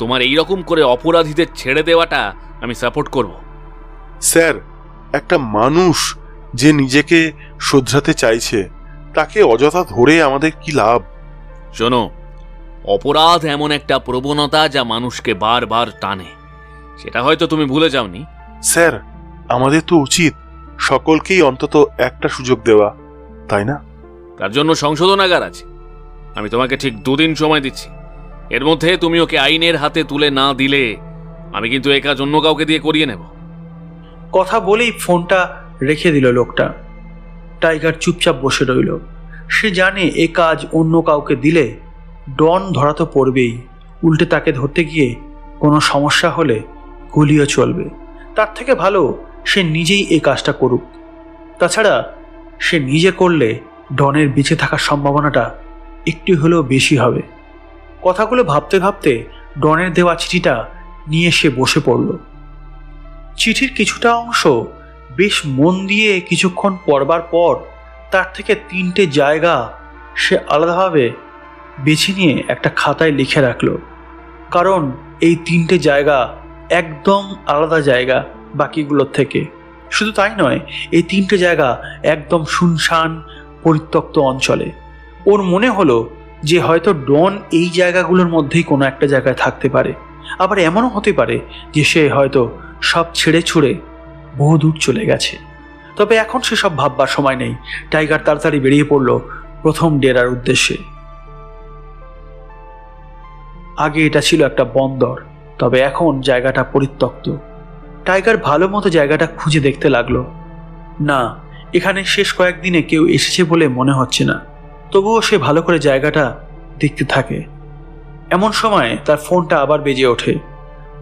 তোমার এইরকম করে অপরাধীদের ছেড়ে দেওয়াটা আমি সাপোর্ট করব। স্যার, একটা মানুষ যে নিজেকে শোধরাতে চাইছে তাকে অযথা ধরে আমাদের কি লাভ? শোনো, অপরাধ এমন একটা প্রবণতা যা মানুষকে বারবার টানে। সেটা হয়তো তুমি ভুলে যাওনি। স্যার, আমাদের তো উচিত সকলকেই অন্তত একটা সুযোগ দেওয়া, তাই না? তার জন্য সংশোধনাগার আছে। আমি তোমাকে ঠিক 2 দিন সময় দিচ্ছি। এর মধ্যে তুমি ওকে আইনের হাতে তুলে না দিলে আমি কিন্তু এ কাজ অন্য কাউকে দিয়ে করিয়ে নেব। কথা বলেই ফোনটা রেখে দিল লোকটা। টাইগার চুপচাপ বসে রইল। সে জানে এ কাজ অন্য কাউকে দিলে ডন ধরা তো পড়বেই, উল্টে তাকে ধরতে গিয়ে কোনো সমস্যা হলে গুলিও চলবে। তার থেকে ভালো সে নিজেই এই কাজটা করুক। তাছাড়া সে নিজে করলে ডনের বেঁচে থাকার সম্ভাবনাটা একটু হলেও বেশি হবে। কথাগুলো ভাবতে ভাবতে ডনের দেওয়া চিঠিটা নিয়ে সে বসে পড়ল। চিঠির কিছুটা অংশ বেশ মন দিয়ে কিছুক্ষণ পড়বার পর তার থেকে 3টে জায়গা সে আলাদাভাবে বেছে নিয়ে একটা খাতায় লিখে রাখলো। কারণ এই 3টে জায়গা একদম আলাদা জায়গা বাকিগুলোর থেকে। শুধু তাই নয়, এই 3টে জায়গা একদম শুনশান পরিত্যক্ত অঞ্চলে। ওর মনে হলো যে হয়তো ডন এই জায়গাগুলোর মধ্যেই কোনো একটা জায়গায় থাকতে পারে। আবার এমনও হতে পারে যে সে হয়তো সব ছেড়ে ছুড়ে বহু দূর চলে গেছে। তবে এখন সে সব ভাববার সময় নেই। টাইগার তাড়াতাড়ি বেরিয়ে পড়ল প্রথম ডেরার উদ্দেশ্যে। আগে এটা ছিল একটা বন্দর, তবে এখন জায়গাটা পরিত্যক্ত। টাইগার ভালো মতো জায়গাটা খুঁজে দেখতে লাগলো। না, এখানে শেষ কয়েকদিনে কেউ এসেছে বলে মনে হচ্ছে না। তবুও সে ভালো করে জায়গাটা দেখতে থাকে। এমন সময় তার ফোনটা আবার বেজে ওঠে।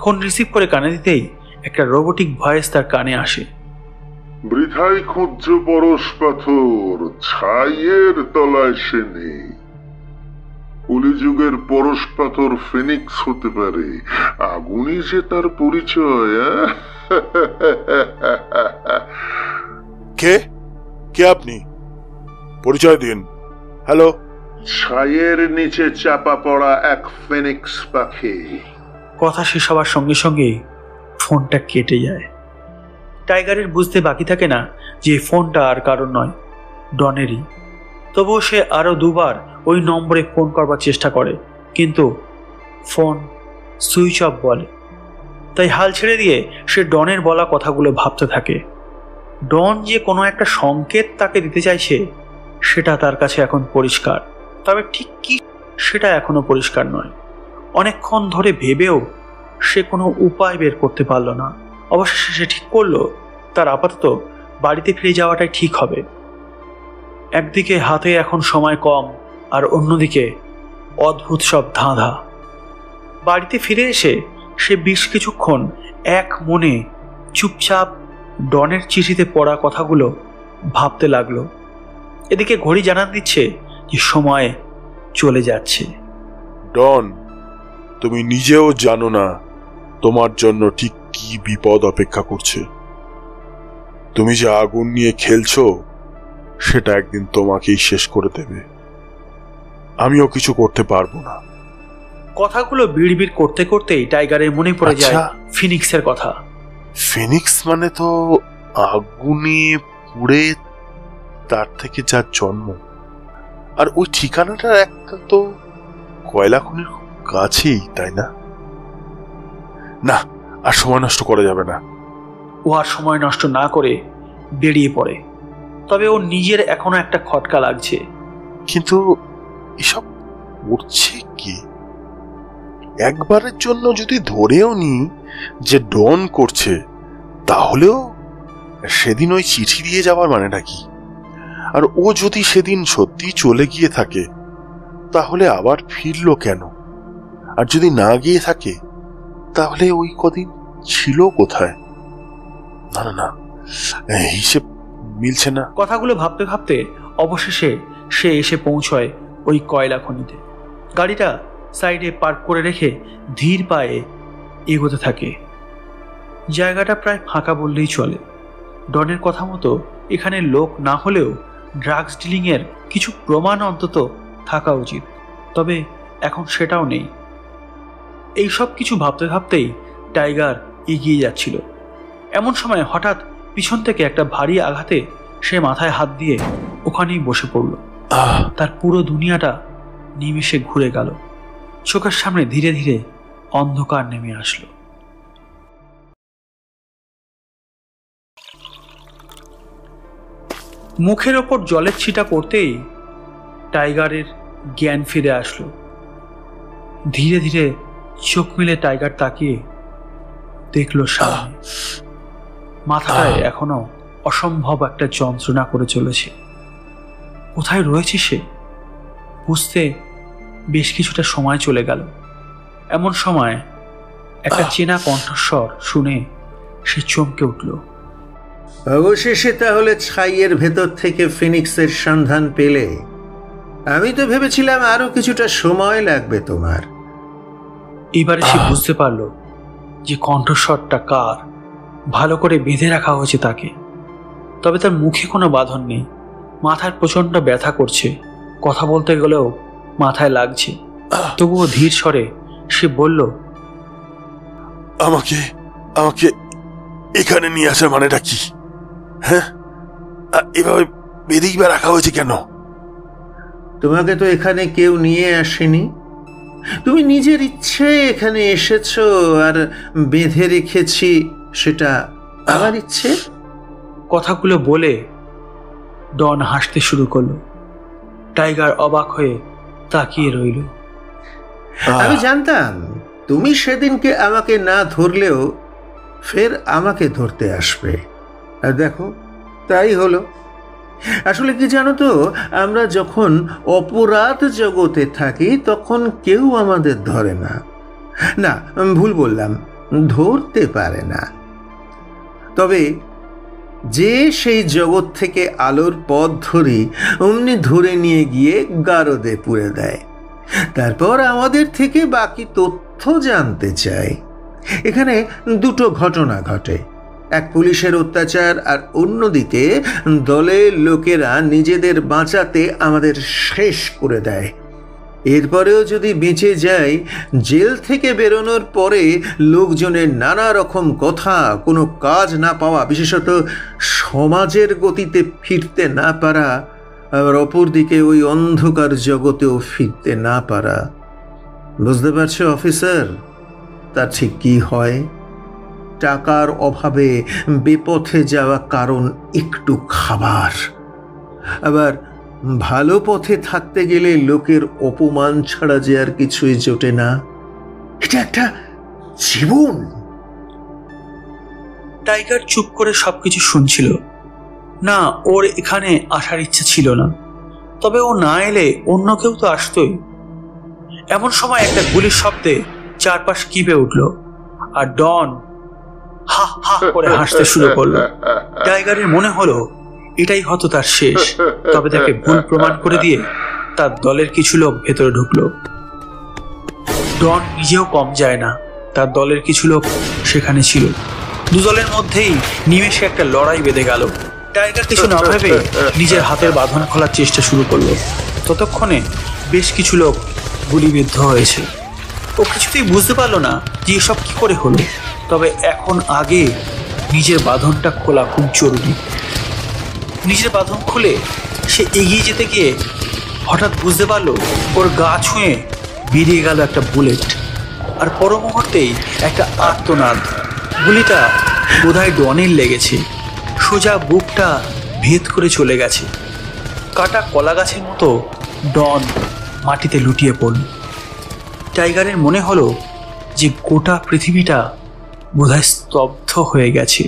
ফোন রিসিভ করে কানে দিতেই একটা রোবোটিক ভয়েস তার কানে আসে। বৃথাই খুঁজছ পরশ পাথর, ছাইয়ের তলায় সে নেই। কলিযুগের পরশ পাথর ফিনিক্স হতে পারে, আগুনই যে তার পরিচয়। কে কে আপনি? পরিচয় দিন। হ্যালো। ছাইয়ের নিচে চাপা পড়া এক ফিনিক্স পাখি। কথা শেষ হওয়ার সঙ্গে সঙ্গেই ফোনটা কেটে যায়। টাইগারের বুঝতে বাকি থাকে না যে ফোনটা আর কারণ নয়, ডনেরই। তবুও সে আরো 2বার ওই নম্বরে ফোন করবার চেষ্টা করে, কিন্তু ফোন সুইচ অফ বলে। তাই হাল ছেড়ে দিয়ে সে ডনের বলা কথাগুলো ভাবতে থাকে। ডন যে কোনো একটা সংকেত তাকে দিতে চাইছে সেটা তার কাছে এখন পরিষ্কার, তবে ঠিক কি সেটা এখনো পরিষ্কার নয়। অনেকক্ষণ ধরে ভেবেও সে কোনো উপায় বের করতে পারল না। অবশেষে সে ঠিক করলো তার আপাতত বাড়িতে ফিরে যাওয়াটাই ঠিক হবে। একদিকে হাতে এখন সময় কম, আর অন্যদিকে অদ্ভুত সব ধাঁধা। বাড়িতে ফিরে এসে সে বেশ কিছুক্ষণ এক মনে চুপচাপ ডনের চিঠিতে পড়া কথাগুলো ভাবতে লাগলো। এদিকে ঘড়ি জানান দিচ্ছে যে সময় চলে যাচ্ছে। ডন, তুমি নিজেও জানো না তোমার জন্য ঠিক কি বিপদ অপেক্ষা করছে। তুমি যে আগুন নিয়ে খেলছো সেটা একদিন তোমাকেই শেষ করে দেবে। আমিও কিছু করতে পারবো না। কথাগুলো বিড়বিড় করতে করতেই টাইগারের মনে পড়ে যায় ফিনিক্সের কথা। ফিনিক্স মানে তো আগুনে পুড়ে তার থেকে যার জন্ম, আর ওই ঠিকানাটা একটা তো কয়লা খনির খুব কাছেই, তাই না? না, আর সময় নষ্ট করা যাবে না। ও আর সময় নষ্ট না করে বেরিয়ে পড়ে। তবে ওর নিজের এখনো একটা খটকা লাগছে। কিন্তু এসব করছে কি? একবারের জন্য যদি ধরেও নি যে ডন করছে, তাহলেও সেদিন ওই চিঠি দিয়ে যাওয়ার মানেটা কি? আর ও যদি সেদিন সত্যি চলে গিয়ে থাকে তাহলে আবার ফিরলো কেন? আর যদি না গিয়ে থাকে তাহলে ওই কদিন ছিল কোথায়? না না না, হিসেব মিলছে না। কথাগুলো ভাবতে ভাবতে অবশেষে সে এসে পৌঁছয় ওই কয়লা খনিতে। গাড়িটা সাইডে পার্ক করে রেখে ধীর পায়ে এগোতে থাকে। জায়গাটা প্রায় ফাঁকা বললেই চলে। ডনের কথা মতো এখানে লোক না হলেও ড্রাগস ডিলিং এর কিছু প্রমাণ অন্তত থাকা উচিত, তবে এখন সেটাও নেই। এই সব কিছু ভাবতে ভাবতেই টাইগার এগিয়ে যাচ্ছিল। এমন সময় হঠাৎ পিছন থেকে একটা ভারী আঘাতে সে মাথায় হাত দিয়ে ওখানেই বসে পড়ল। তার পুরো দুনিয়াটা নিমেষে ঘুরে গেল। চোখের সামনে ধীরে ধীরে অন্ধকার নেমে আসলো। মুখের ওপর জলের ছিটা পড়তেই টাইগারের জ্ঞান ফিরে আসলো। ধীরে ধীরে চোখ মিলে টাইগার তাকিয়ে দেখলো সামনে। মাথাটায় এখনো অসম্ভব একটা যন্ত্রণা করে চলেছে। কোথায় রয়েছে সে বুঝতে বেশ কিছুটা সময় চলে গেল। এমন সময় একটা চেনা কণ্ঠস্বর শুনে সে চমকে উঠল। অবশেষে তাহলে ছাইয়ের ভেতর থেকে ফিনিক্সের সন্ধান পেলে? আমি তো ভেবেছিলাম আরো কিছুটা সময় লাগবে তোমার। এবারে সে বুঝতে পারল যে কণ্ঠস্বরটা কার। ভালো করে বেঁধে রাখা হয়েছে তাকে। তবে তার মুখে কোনো বাঁধন নেই। মাথার প্রচন্ড ব্যথা করছে। কথা বলতে গেলেও মাথায় লাগছে। তবুও ধীর স্বরে সে বলল, আমাকে আমাকে এখানে নিয়ে আসার মানেটা কি? হ্যাঁ, এভাবে বেঁধেই বা রাখা হয়েছে কেন? তোমাকে তো এখানে কেউ নিয়ে আসেনি। তুমি নিজের ইচ্ছে এখানে এসেছো, আর বেঁধে রেখেছি সেটা আমার ইচ্ছে। কথাগুলো বলে ডন হাসতে শুরু করলো। টাইগার অবাক হয়ে তাকিয়ে রইল। আমি জানতাম তুমি সেদিনকে আমাকে না ধরলেও ফের আমাকে ধরতে আসবে, আর দেখো তাই হলো। আসলে কি জানো তো, আমরা যখন অপরাধ জগতে থাকি তখন কেউ আমাদের ধরে না, না ভুল বললাম, ধরতে পারে না। তবে যে সেই জগৎ থেকে আলোর পথ ধরি অমনি ধরে নিয়ে গিয়ে গারদে পুরে দেয়। তারপর আমাদের থেকে বাকি তথ্য জানতে চায়। এখানে দুটো ঘটনা ঘটে, এক পুলিশের অত্যাচার, আর অন্যদিকে দলের লোকেরা নিজেদের বাঁচাতে আমাদের শেষ করে দেয়। এরপরেও যদি বেঁচে যাই, জেল থেকে বেরোনোর পরে লোকজনের নানা রকম কথা, কোনো কাজ না পাওয়া, বিশেষত সমাজের গতিতে ফিরতে না পারা, আবার অপরদিকে ওই অন্ধকার জগতেও ফিরতে না পারা। বুঝতে পারছো অফিসার, তা ঠিক কি হয়? টাকার অভাবে বেপথে যাওয়া কারণ একটু খাবার, আবার ভালো পথে থাকতে গেলে লোকের অপমান ছাড়া যে আর কিছুই জোটে না। এটা একটা জীবন। টাইগার চুপ করে সবকিছু শুনছিল। না, ওর এখানে আসার ইচ্ছে ছিল না, তবে ও না এলে অন্য কেউ তো আসতোই। এমন সময় একটা গুলির শব্দে চারপাশ কিপে উঠল, আর ডন হা হা করে হাসতে শুরু করলো। টাইগারের মনে হলো এটাই হয়তো তার শেষ। তবে তাকে ভুল প্রমাণ করে দিয়ে তার দলের কিছু লোক ভেতরে ঢুকলো। ডন নিজেও কম যায় না, তার দলের কিছু লোক সেখানে ছিল। দু দলের মধ্যেই নিমেষে একটা লড়াই বেঁধে গেল। টাইগার কিছু না ভেবে নিজের হাতের বাঁধন খোলার চেষ্টা শুরু করলো। ততক্ষণে বেশ কিছু লোক গুলিবিদ্ধ হয়েছে। ও কিছুতেই বুঝতে পারলো না যে এসব কি করে হলো, তবে এখন আগে নিজের বাঁধনটা খোলা খুব জরুরি। নিজের বাঁধন খুলে সে এগিয়ে যেতে গিয়ে হঠাৎ বুঝতে পারলো ওর গা ছুঁয়ে বেরিয়ে গেল একটা বুলেট, আর পর মুহূর্তেই একটা আর্তনাদ। গুলিটা বোধহয় ডনের লেগেছে, সোজা বুকটা ভেদ করে চলে গেছে। কাটা কলা গাছের মতো ডন মাটিতে লুটিয়ে পড়ল। টাইগারের মনে হলো যে গোটা পৃথিবীটা বোধহয় স্তব্ধ হয়ে গেছে।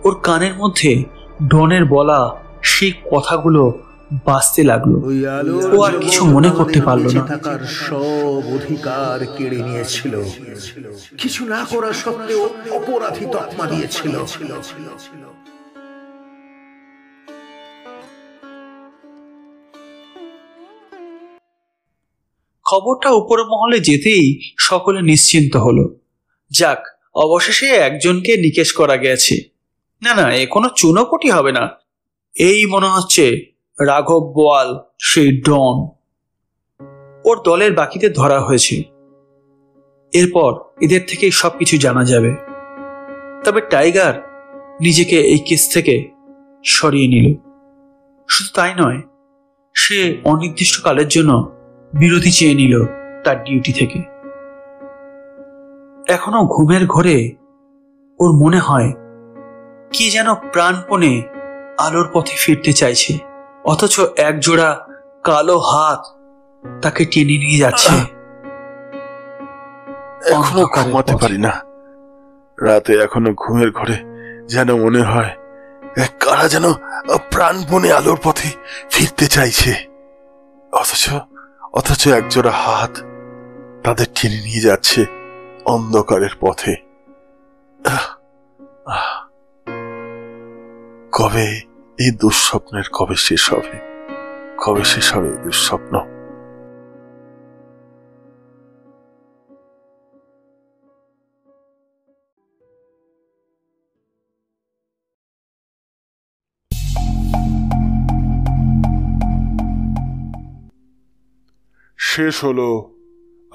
ওর কানের মধ্যে ডনের বলা সেই কথাগুলো বাজতে লাগলো। ও আর কিছু মনে করতে পারলো না। থাকার সব অধিকার কেড়ে নিয়েছিল, কিছু না করা সত্ত্বেও অপরাধী তকমা দিয়েছিল। খবরটা উপর মহলে যেতেই সকলে নিশ্চিন্ত হলো। যাক, অবশেষে একজনকে নিকেশ করা গেছে। না না, এ কোনো চুনোপুটি হবে না, এই মনে হচ্ছে রাঘব বোয়াল সেই ডন। ওর দলের বাকিদের ধরা হয়েছে, এরপর এদের থেকেই সবকিছু জানা যাবে। তবে টাইগার নিজেকে এই কেস থেকে সরিয়ে নিল। শুধু তাই নয়, সে অনির্দিষ্টকালের জন্য বিরতি চেয়ে নিল তার ডিউটি থেকে। এখনো ঘুমের ঘোরে ওর মনে হয় কি যেন প্রাণপণে আলোর পথে ফিরতে চাইছে, অথচ একজোড়া কালো হাত তাকে টেনে নিয়ে যাচ্ছে। এখনো ঘুমাতে পারি না। রাতে এখনো ঘুমের ঘরে যেন মনে হয় কারা যেন প্রাণপণে আলোর পথে ফিরতে চাইছে, অথচ একজোড়া হাত তাদের টেনে নিয়ে যাচ্ছে অন্ধকারের পথে। কবে এই দুঃস্বপ্নের কবে শেষ হবে এই দুঃস্বপ্ন? শেষ হলো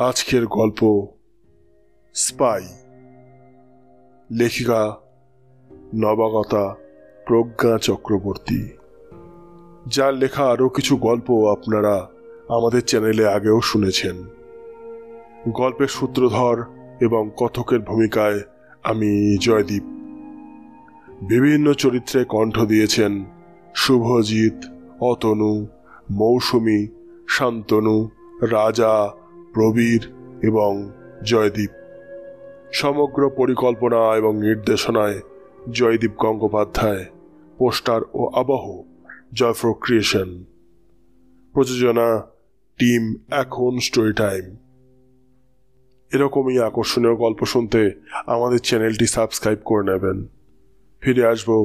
আজকের গল্প স্পাই। লেখিকা নবাগতা প্রজ্ঞা চক্রবর্তী, যার লেখা আরও কিছু গল্প আপনারা আমাদের চ্যানেলে আগেও শুনেছেন। গল্পের সূত্রধর এবং কথকের ভূমিকায় আমি জয়দীপ। বিভিন্ন চরিত্রে কণ্ঠ দিয়েছেন শুভজিৎ, অতনু, মৌসুমী, শান্তনু, রাজা, প্রবীর এবং জয়দীপ। সমগ্র পরিকল্পনা এবং নির্দেশনায় জয়দীপ গঙ্গোপাধ্যায়, পোস্টার ও আবহ জয়ফ্রো ক্রিয়েশন, প্রযোজনা টিম এখন স্টোরি টাইম। এরকমই আকর্ষণীয় গল্প শুনতে আমাদের চ্যানেলটি সাবস্ক্রাইব করে নেবেন। ফিরে আসবো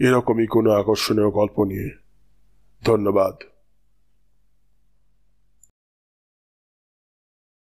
এরকমই কোনো আকর্ষণীয় গল্প নিয়ে। ধন্যবাদ।